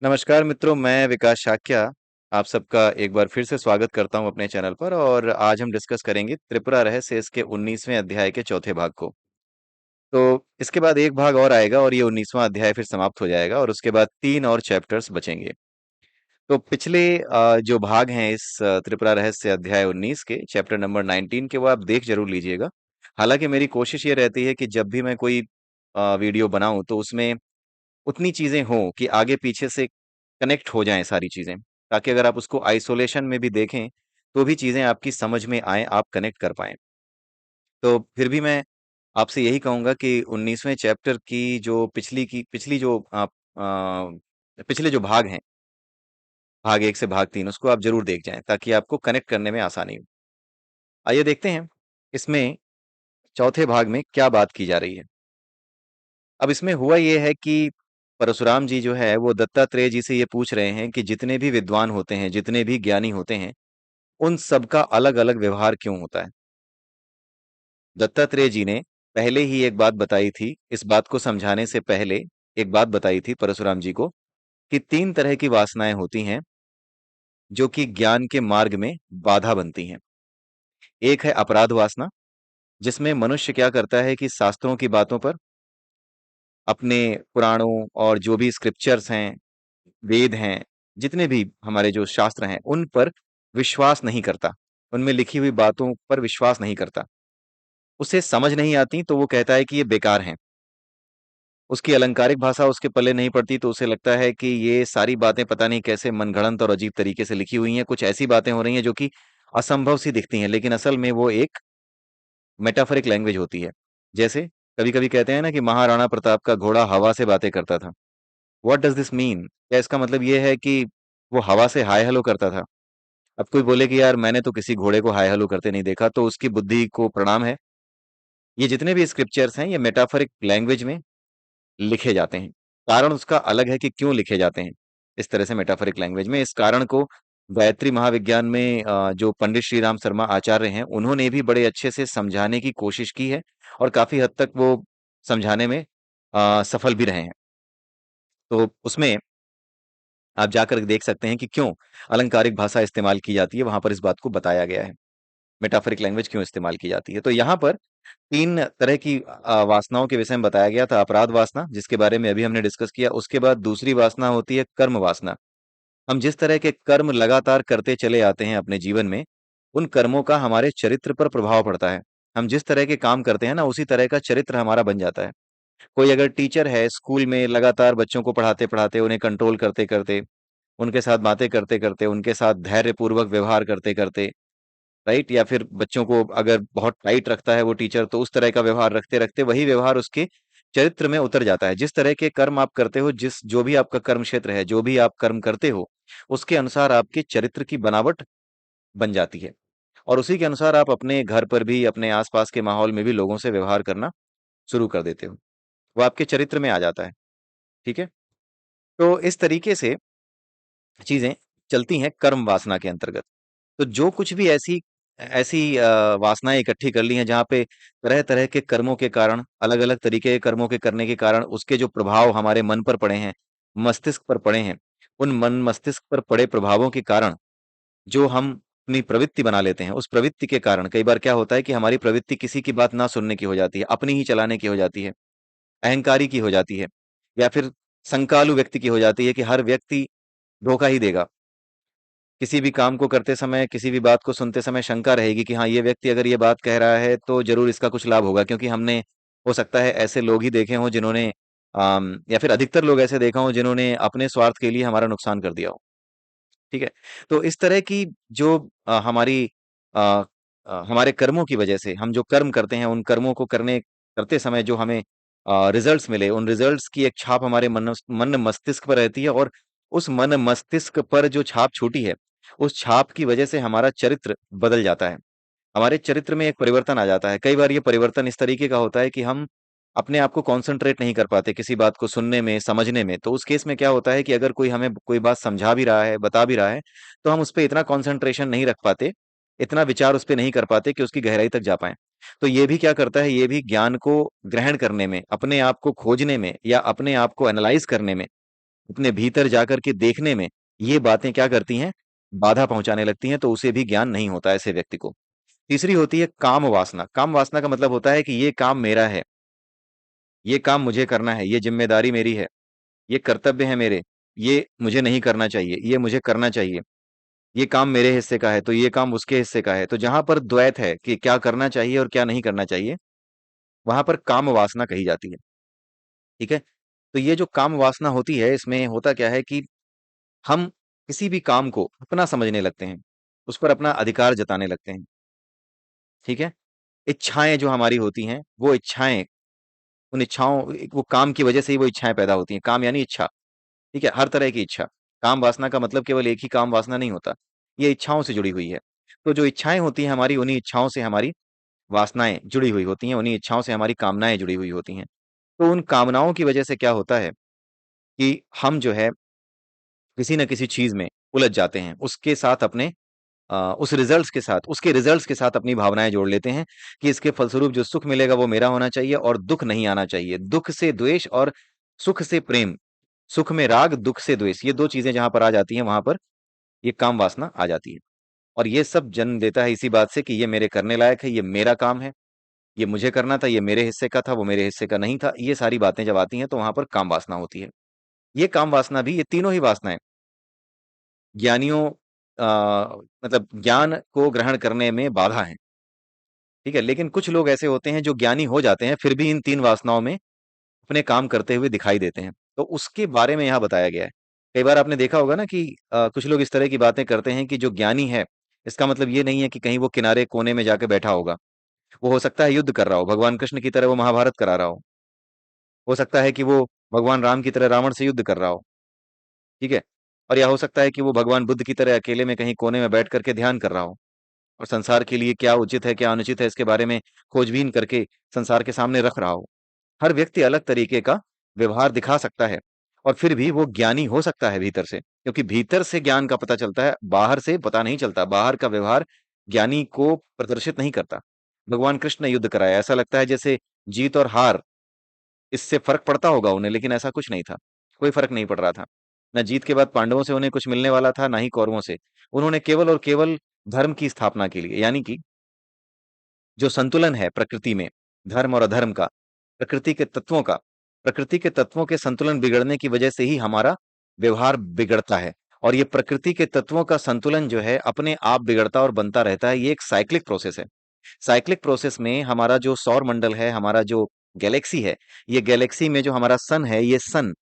नमस्कार मित्रों, मैं विकास शाक्या आप सबका एक बार फिर से स्वागत करता हूं अपने चैनल पर। और आज हम डिस्कस करेंगे त्रिपुरा रहस्य इसके 19वें अध्याय के चौथे भाग को। तो इसके बाद एक भाग और आएगा और ये 19वां अध्याय फिर समाप्त हो जाएगा और उसके बाद 3 और चैप्टर्स बचेंगे। तो पिछले जो भाग हैं इस त्रिपुरा रहस्य अध्याय 19 के चैप्टर नंबर 19 के वो आप देख जरूर लीजिएगा। हालांकि मेरी कोशिश ये रहती है कि जब भी मैं कोई वीडियो बनाऊं तो उसमें उतनी चीजें हों कि आगे पीछे से कनेक्ट हो जाएं सारी चीजें, ताकि अगर आप उसको आइसोलेशन में भी देखें तो भी चीजें आपकी समझ में आए, आप कनेक्ट कर पाएं। तो फिर भी मैं आपसे यही कहूंगा कि 19वें चैप्टर की जो पिछली जो आप पिछले जो भाग हैं, भाग 1 से भाग 3, उसको आप जरूर देख जाएं ताकि आपको कनेक्ट करने में आसानी हो। आइए देखते हैं इसमें चौथे भाग में क्या बात की जा रही है। अब इसमें हुआ ये है कि परशुराम जी जो है वो दत्तात्रेय जी से ये पूछ रहे हैं कि जितने भी विद्वान होते हैं, जितने भी ज्ञानी होते हैं, उन सबका अलग अलग व्यवहार क्यों होता है। दत्तात्रेय जी ने पहले ही एक बात बताई थी, इस बात को समझाने से पहले एक बात बताई थी परशुराम जी को कि 3 तरह की वासनाएं होती हैं जो कि ज्ञान के मार्ग में बाधा बनती हैं। एक है अपराध वासना, जिसमें मनुष्य क्या करता है कि शास्त्रों की बातों पर, अपने पुराणों और जो भी स्क्रिप्चर्स हैं, वेद हैं, जितने भी हमारे जो शास्त्र हैं, उन पर विश्वास नहीं करता, उनमें लिखी हुई बातों पर विश्वास नहीं करता। उसे समझ नहीं आती तो वो कहता है कि ये बेकार हैं। उसकी अलंकारिक भाषा उसके पल्ले नहीं पड़ती तो उसे लगता है कि ये सारी बातें पता नहीं कैसे मनगढ़ंत और अजीब तरीके से लिखी हुई हैं, कुछ ऐसी बातें हो रही हैं जो कि असंभव सी दिखती हैं, लेकिन असल में वो एक मेटाफरिक लैंग्वेज होती है। जैसे कभी-कभी कहते हैं ना कि महाराणा प्रताप का घोड़ा हवा से बातें करता था। What does this mean? क्या इसका मतलब ये है कि वो हवा से हाय हेलो करता था? अब कोई बोले कि यार मैंने तो किसी घोड़े को हाय हेलो करते नहीं देखा, तो उसकी बुद्धि को प्रणाम है। ये जितने भी स्क्रिप्चर्स हैं ये मेटाफरिक लैंग्वेज में लिखे जाते हैं। कारण उसका अलग है कि क्यों लिखे जाते हैं इस तरह से मेटाफरिक लैंग्वेज में। इस कारण को गायत्री महाविज्ञान में जो पंडित श्री राम शर्मा आचार्य हैं, उन्होंने भी बड़े अच्छे से समझाने की कोशिश की है और काफी हद तक वो समझाने में सफल भी रहे हैं। तो उसमें आप जाकर देख सकते हैं कि क्यों अलंकारिक भाषा इस्तेमाल की जाती है, वहां पर इस बात को बताया गया है। मेटाफरिक लैंग्वेज क्यों इस्तेमाल की जाती है। तो यहाँ पर 3 तरह की वासनाओं के विषय में बताया गया था। अपराध वासना, जिसके बारे में अभी हमने डिस्कस किया। उसके बाद दूसरी वासना होती है कर्म वासना। हम जिस तरह के कर्म लगातार करते चले आते हैं अपने जीवन में, उन कर्मों का हमारे चरित्र पर प्रभाव पड़ता है। हम जिस तरह के काम करते हैं ना, उसी तरह का चरित्र हमारा बन जाता है। कोई अगर टीचर है, स्कूल में लगातार बच्चों को पढ़ाते पढ़ाते, उन्हें कंट्रोल करते करते, उनके साथ बातें करते करते, उनके साथ धैर्य पूर्वक व्यवहार करते करते, राइट, या फिर बच्चों को अगर बहुत टाइट रखता है वो टीचर, तो उस तरह का व्यवहार रखते रखते वही व्यवहार उसके चरित्र में उतर जाता है। जिस तरह के कर्म आप करते हो, जिस जो भी आपका कर्म क्षेत्र है, जो भी आप कर्म करते हो, उसके अनुसार आपके चरित्र की बनावट बन जाती है। और उसी के अनुसार आप अपने घर पर भी, अपने आसपास के माहौल में भी लोगों से व्यवहार करना शुरू कर देते हो। वो आपके चरित्र में आ जाता है। ठीक है। तो इस तरीके से चीजें चलती हैं कर्म वासना के अंतर्गत। तो जो कुछ भी ऐसी ऐसी वासनाएं इकट्ठी कर ली हैं जहाँ पे तरह तरह के कर्मों के कारण, अलग अलग तरीके के कर्मों के करने के कारण उसके जो प्रभाव हमारे मन पर पड़े हैं, मस्तिष्क पर पड़े हैं, उन मन मस्तिष्क पर पड़े प्रभावों के कारण जो हम अपनी प्रवृत्ति बना लेते हैं, उस प्रवृत्ति के कारण कई बार क्या होता है कि हमारी प्रवृत्ति किसी की बात ना सुनने की हो जाती है, अपनी ही चलाने की हो जाती है, अहंकारी की हो जाती है, या फिर संकालु व्यक्ति की हो जाती है कि हर व्यक्ति धोखा ही देगा। किसी भी काम को करते समय, किसी भी बात को सुनते समय शंका रहेगी कि हाँ, ये व्यक्ति अगर ये बात कह रहा है तो ज़रूर इसका कुछ लाभ होगा, क्योंकि हमने हो सकता है ऐसे लोग ही देखे हों जिन्होंने या फिर अधिकतर लोग ऐसे देखा हों जिन्होंने अपने स्वार्थ के लिए हमारा नुकसान कर दिया हो। ठीक है? तो इस तरह की जो अ हमारे कर्मों की वजह से हम जो कर्म करते हैं, उन कर्मों को करते समय जो हमें रिज़ल्ट्स मिले, उन रिज़ल्ट्स की एक छाप हमारे मन मस्तिष्क पर रहती है और उस मन मस्तिष्क पर जो छाप छूटी है, उस छाप की वजह से हमारा चरित्र बदल जाता है। हमारे चरित्र में एक परिवर्तन आ जाता है। कई बार ये परिवर्तन इस तरीके का होता है कि हम अपने आप को कॉन्संट्रेट नहीं कर पाते किसी बात को सुनने में, समझने में। तो उस केस में क्या होता है कि अगर कोई हमें कोई बात समझा भी रहा है, बता भी रहा है, तो हम उस पे इतना कॉन्संट्रेशन नहीं रख पाते, इतना विचार उस पे नहीं कर पाते कि उसकी गहराई तक जा पाएँ। तो ये भी क्या करता है, ये भी ज्ञान को ग्रहण करने में, अपने आप को खोजने में या अपने आप को एनालाइज़ करने में अपने भीतर जाकर के देखने में ये बातें क्या करती हैं, बाधा पहुंचाने लगती हैं, तो उसे भी ज्ञान नहीं होता ऐसे व्यक्ति को। तीसरी होती है काम वासना। काम वासना का मतलब होता है कि ये काम मेरा है, ये काम मुझे करना है, ये जिम्मेदारी मेरी है, ये कर्तव्य है मेरे, ये मुझे नहीं करना चाहिए, ये मुझे करना चाहिए, ये काम मेरे हिस्से का है तो ये काम उसके हिस्से का है। तो जहां पर द्वैत है कि क्या करना चाहिए और क्या नहीं करना चाहिए, वहां पर काम वासना कही जाती है। ठीक है। तो ये जो काम वासना होती है, इसमें होता क्या है कि हम किसी भी काम को अपना समझने लगते हैं, उस पर अपना अधिकार जताने लगते हैं। ठीक है। इच्छाएं जो हमारी होती हैं, वो इच्छाएं, उन इच्छाओं, वो काम की वजह से ही वो इच्छाएं पैदा होती हैं। काम यानी इच्छा। ठीक है, हर तरह की इच्छा। काम वासना का मतलब केवल एक ही काम वासना नहीं होता, ये इच्छाओं से जुड़ी हुई है। तो जो इच्छाएं होती हैं हमारी, उन्हीं इच्छाओं से हमारी वासनाएं जुड़ी हुई होती हैं, उन्हीं इच्छाओं से हमारी कामनाएं जुड़ी हुई होती हैं। तो उन कामनाओं की वजह से क्या होता है कि हम जो है किसी न किसी चीज में उलझ जाते हैं, उसके साथ अपने उस रिजल्ट्स के साथ, उसके रिजल्ट्स के साथ अपनी भावनाएं जोड़ लेते हैं कि इसके फलस्वरूप जो सुख मिलेगा वो मेरा होना चाहिए और दुख नहीं आना चाहिए। दुख से द्वेष और सुख से प्रेम, सुख में राग, दुख से द्वेष, ये दो चीजें जहां पर आ जाती हैं, वहां पर ये काम वासना आ जाती है। और ये सब जन्म देता है इसी बात से कि ये मेरे करने लायक है, ये मेरा काम है, ये मुझे करना था, ये मेरे हिस्से का था, वो मेरे हिस्से का नहीं था। ये सारी बातें जब आती हैं तो वहां पर काम वासना होती है। ये काम वासना भी, ये तीनों ही वासनाएं ज्ञानियों मतलब ज्ञान को ग्रहण करने में बाधा है। ठीक है। लेकिन कुछ लोग ऐसे होते हैं जो ज्ञानी हो जाते हैं, फिर भी इन तीन वासनाओं में अपने काम करते हुए दिखाई देते हैं। तो उसके बारे में यहाँ बताया गया है। कई बार आपने देखा होगा ना कि कुछ लोग इस तरह की बातें करते हैं कि जो ज्ञानी है, इसका मतलब ये नहीं है कि कहीं वो किनारे कोने में जाके बैठा होगा। वो हो सकता है युद्ध कर रहा हो, भगवान कृष्ण की तरह वो महाभारत करा रहा हो सकता है कि वो भगवान राम की तरह रावण से युद्ध कर रहा हो। ठीक है। और या हो सकता है कि वो भगवान बुद्ध की तरह अकेले में कहीं कोने में बैठ करके ध्यान कर रहा हो और संसार के लिए क्या उचित है, क्या अनुचित है, इसके बारे में खोजबीन करके संसार के सामने रख रहा हो। हर व्यक्ति अलग तरीके का व्यवहार दिखा सकता है और फिर भी वो ज्ञानी हो सकता है भीतर से, क्योंकि भीतर से ज्ञान का पता चलता है, बाहर से पता नहीं चलता। बाहर का व्यवहार ज्ञानी को प्रदर्शित नहीं करता। भगवान कृष्ण ने युद्ध कराया, ऐसा लगता है जैसे जीत और हार इससे फर्क पड़ता होगा उन्हें, लेकिन ऐसा कुछ नहीं था। कोई फर्क नहीं पड़ रहा था। ना जीत के बाद पांडवों से उन्हें कुछ मिलने वाला था, ना ही कौरवों से। उन्होंने केवल और केवल धर्म की स्थापना के लिए, यानी कि जो संतुलन है प्रकृति में, धर्म और अधर्म का, प्रकृति के तत्वों का, प्रकृति के तत्वों के संतुलन बिगड़ने की वजह से ही हमारा व्यवहार बिगड़ता है। और ये प्रकृति के तत्वों का संतुलन जो है अपने आप बिगड़ता और बनता रहता है। ये एक साइक्लिक प्रोसेस है। साइक्लिक प्रोसेस में हमारा जो सौर मंडल है, हमारा जो गैलेक्सी है, ये गैलेक्सी में जो हमारा सन है, ये सन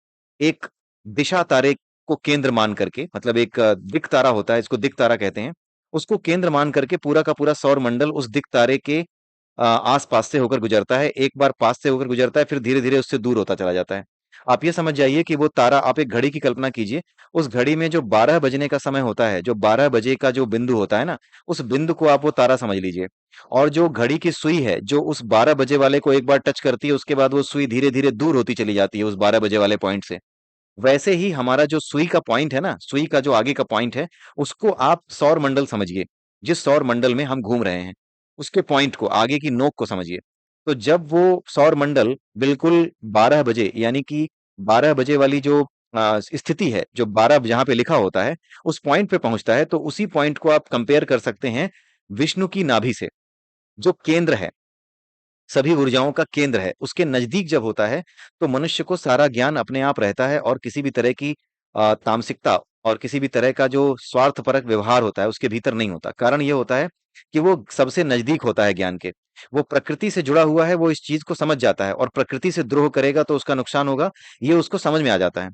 एक दिशा तारे को केंद्र मान करके, मतलब एक दिक तारा होता है, इसको दिक तारा कहते हैं, उसको केंद्र मान करके पूरा का पूरा सौर मंडल उस दिक तारे के आस पास से होकर गुजरता है। एक बार पास से होकर गुजरता है, फिर धीरे धीरे उससे दूर होता चला जाता है। आप ये समझ जाइए कि वो तारा, आप एक घड़ी की कल्पना कीजिए, उस घड़ी में जो 12 बजने का समय होता है, जो 12 बजे का जो बिंदु होता है ना, उस बिंदु को आप वो तारा समझ लीजिए। और जो घड़ी की सुई है, जो उस 12 बजे वाले को एक बार टच करती है, उसके बाद वो सुई धीरे धीरे दूर होती चली जाती है उस 12 बजे वाले पॉइंट से। वैसे ही हमारा जो सुई का पॉइंट है ना, सुई का जो आगे का पॉइंट है, उसको आप सौर मंडल समझिए। जिस सौर मंडल में हम घूम रहे हैं, उसके पॉइंट को, आगे की नोक को समझिए। तो जब वो सौर मंडल बिल्कुल 12 बजे, यानी कि 12 बजे वाली जो स्थिति है, जो 12 जहां पे लिखा होता है, उस पॉइंट पे पहुंचता है, तो उसी पॉइंट को आप कंपेयर कर सकते हैं विष्णु की नाभि से, जो केंद्र है, सभी ऊर्जाओं का केंद्र है। उसके नजदीक जब होता है, तो मनुष्य को सारा ज्ञान अपने आप रहता है और किसी भी तरह की तामसिकता और किसी भी तरह का जो स्वार्थपरक व्यवहार होता है उसके भीतर नहीं होता। कारण ये होता है कि वो सबसे नजदीक होता है ज्ञान के। वो प्रकृति से जुड़ा हुआ है, वो इस चीज को समझ जाता है, और प्रकृति से द्रोह करेगा तो उसका नुकसान होगा, ये उसको समझ में आ जाता है।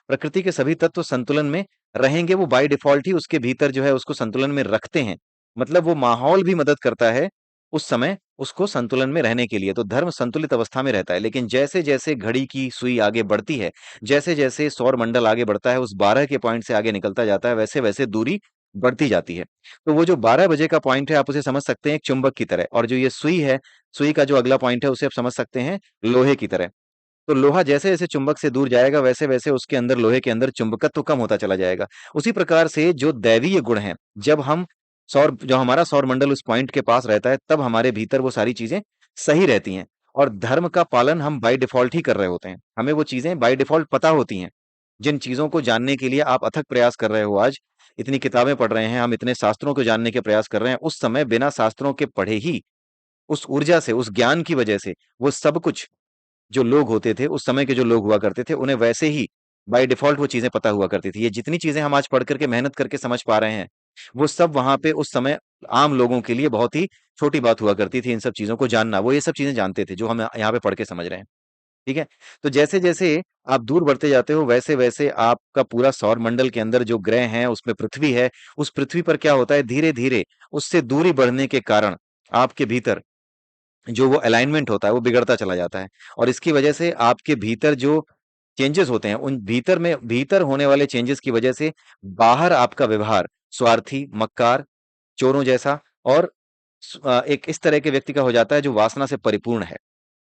प्रकृति के सभी तत्व संतुलन में रहेंगे, वो बाय डिफॉल्ट ही उसके भीतर जो है उसको संतुलन में रखते हैं। मतलब वो माहौल भी मदद करता है उस समय उसको संतुलन में रहने के लिए। तो धर्म संतुलित अवस्था में रहता है। लेकिन जैसे जैसे घड़ी की सुई आगे बढ़ती है, जैसे जैसे सौर मंडल आगे बढ़ता है, उस 12 के पॉइंट से आगे निकलता जाता है, वैसे वैसे दूरी बढ़ती जाती है। तो वो जो 12 बजे का पॉइंट है, आप उसे समझ सकते हैं एक चुंबक की तरह, और जो ये सुई है, सुई का जो अगला पॉइंट है, उसे आप समझ सकते हैं लोहे की तरह। तो लोहा जैसे जैसे चुंबक से दूर जाएगा, वैसे वैसे उसके अंदर, लोहे के अंदर चुंबकत्व कम होता चला जाएगा। उसी प्रकार से जो दैवीय गुण हैं, जब हम जो हमारा सौर मंडल उस पॉइंट के पास रहता है, तब हमारे भीतर वो सारी चीजें सही रहती हैं। और धर्म का पालन हम बाय डिफॉल्ट ही कर रहे होते हैं, हमें वो चीजें बाय डिफॉल्ट पता होती हैं। जिन चीजों को जानने के लिए आप अथक प्रयास कर रहे हो आज, इतनी किताबें पढ़ रहे हैं, हम इतने शास्त्रों को जानने के प्रयास कर रहे हैं, उस समय बिना शास्त्रों के पढ़े ही, उस ऊर्जा से, उस ज्ञान की वजह से, वो सब कुछ, जो लोग होते थे उस समय के, जो लोग हुआ करते थे, उन्हें वैसे ही बाय डिफॉल्ट वो चीजें पता हुआ करती थी। ये जितनी चीजें हम आज पढ़ करके मेहनत करके समझ पा रहे हैं, वो सब वहां पे उस समय आम लोगों के लिए बहुत ही छोटी बात हुआ करती थी। इन सब चीजों को जानना, वो ये सब चीजें जानते थे जो हम यहाँ पे पढ़ के समझ रहे हैं। ठीक है। तो जैसे जैसे आप दूर बढ़ते जाते हो, वैसे वैसे आपका पूरा सौर मंडल के अंदर जो ग्रह हैं, उसमें पृथ्वी है, उस पृथ्वी पर क्या होता है, धीरे धीरे उससे दूरी बढ़ने के कारण आपके भीतर जो वो अलाइनमेंट होता है वो बिगड़ता चला जाता है। और इसकी वजह से आपके भीतर जो चेंजेस होते हैं, उन भीतर में, भीतर होने वाले चेंजेस की वजह से बाहर आपका व्यवहार स्वार्थी, मक्कार, चोरों जैसा और एक इस तरह के व्यक्ति का हो जाता है जो वासना से परिपूर्ण है।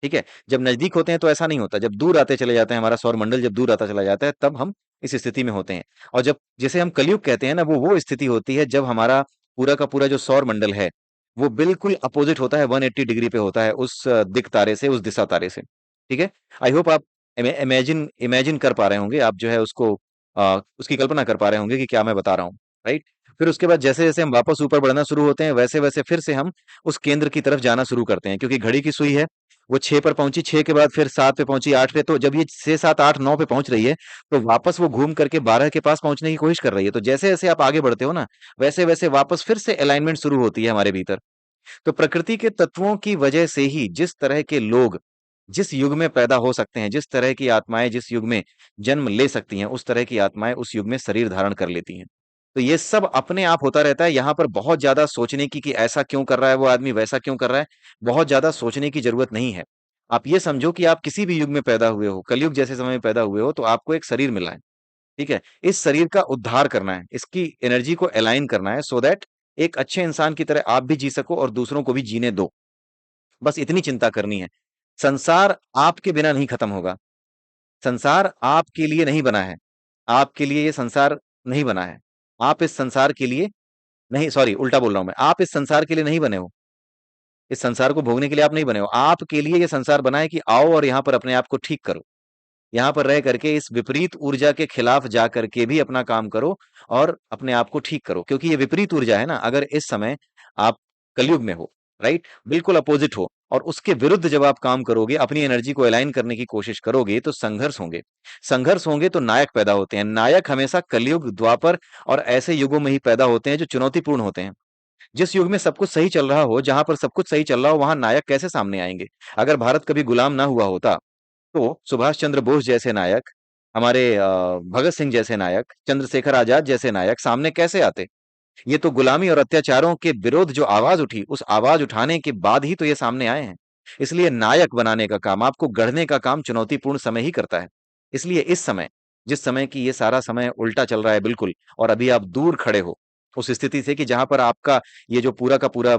ठीक है। जब नजदीक होते हैं तो ऐसा नहीं होता, जब दूर आते चले जाते हैं, हमारा सौर मंडल जब दूर आता चला जाता है, तब हम इस स्थिति में होते हैं। और जब, जिसे हम कलयुग कहते हैं ना, वो स्थिति होती है जब हमारा पूरा का पूरा जो सौर मंडल है, वो बिल्कुल अपोजिट होता है, 180 डिग्री पे होता है उस दिक तारे से, उस दिशा तारे से। ठीक है। आई होप आप इमेजिन इमेजिन कर पा रहे होंगे, आप जो है उसको उसकी कल्पना कर पा रहे होंगे कि क्या मैं बता रहा हूँ। राइट। फिर उसके बाद जैसे जैसे हम वापस ऊपर बढ़ना शुरू होते हैं, वैसे वैसे फिर से हम उस केंद्र की तरफ जाना शुरू करते हैं, क्योंकि घड़ी की सुई है, वो 6 पर पहुंची, 6 के बाद फिर 7 पे पहुंची, 8 पे, तो जब ये 6 7 8 9 पे पहुंच रही है, तो वापस वो घूम करके 12 के पास पहुंचने की कोशिश कर रही है। तो जैसे जैसे आप आगे बढ़ते हो ना, वैसे वैसे वापस फिर से अलाइनमेंट शुरू होती है हमारे भीतर। तो प्रकृति के तत्वों की वजह से ही जिस तरह के लोग जिस युग में पैदा हो सकते हैं, जिस तरह की आत्माएं जिस युग में जन्म ले सकती हैं, उस तरह की आत्माएं उस युग में शरीर धारण कर लेती हैं। तो ये सब अपने आप होता रहता है। यहाँ पर बहुत ज्यादा सोचने की कि ऐसा क्यों कर रहा है वो आदमी, वैसा क्यों कर रहा है, बहुत ज्यादा सोचने की जरूरत नहीं है। आप ये समझो कि आप किसी भी युग में पैदा हुए हो, कलयुग जैसे समय में पैदा हुए हो, तो आपको एक शरीर मिला है। ठीक है। इस शरीर का उद्धार करना है, इसकी एनर्जी को अलाइन करना है, सो दैट एक अच्छे इंसान की तरह आप भी जी सको और दूसरों को भी जीने दो। बस इतनी चिंता करनी है। संसार आपके बिना नहीं खत्म होगा। संसार आपके लिए नहीं बना है। आपके लिए ये संसार नहीं बना है। आप इस संसार के लिए नहीं, सॉरी उल्टा बोल रहा हूं मैं, आप इस संसार के लिए नहीं बने हो। इस संसार को भोगने के लिए आप नहीं बने हो। आपके लिए ये संसार बना है कि आओ और यहाँ पर अपने आप को ठीक करो। यहाँ पर रह करके इस विपरीत ऊर्जा के खिलाफ जा करके भी अपना काम करो और अपने आप को ठीक करो, क्योंकि ये विपरीत ऊर्जा है ना। अगर इस समय आप कलयुग में हो, राइट, बिल्कुल अपोजिट हो, और उसके विरुद्ध जब आप काम करोगे, अपनी एनर्जी को अलाइन करने की कोशिश करोगे, तो संघर्ष होंगे। संघर्ष होंगे तो नायक पैदा होते हैं। नायक हमेशा कलयुग, द्वापर और ऐसे युगों में ही पैदा होते हैं जो चुनौतीपूर्ण होते हैं। जिस युग में सब कुछ सही चल रहा हो, जहां पर सब कुछ सही चल रहा हो, वहां नायक कैसे सामने आएंगे? अगर भारत कभी गुलाम ना हुआ होता, तो सुभाष चंद्र बोस जैसे नायक, हमारे भगत सिंह जैसे नायक, चंद्रशेखर आजाद जैसे नायक सामने कैसे आते? ये तो गुलामी और अत्याचारों के विरोध जो आवाज उठी, उस आवाज उठाने के बाद ही तो ये सामने आए हैं। इसलिए नायक बनाने का काम, आपको गढ़ने का काम चुनौतीपूर्ण समय ही करता है। इसलिए इस समय, जिस समय की ये सारा समय उल्टा चल रहा है बिल्कुल, और अभी आप दूर खड़े हो उस स्थिति से कि जहां पर आपका ये जो पूरा का पूरा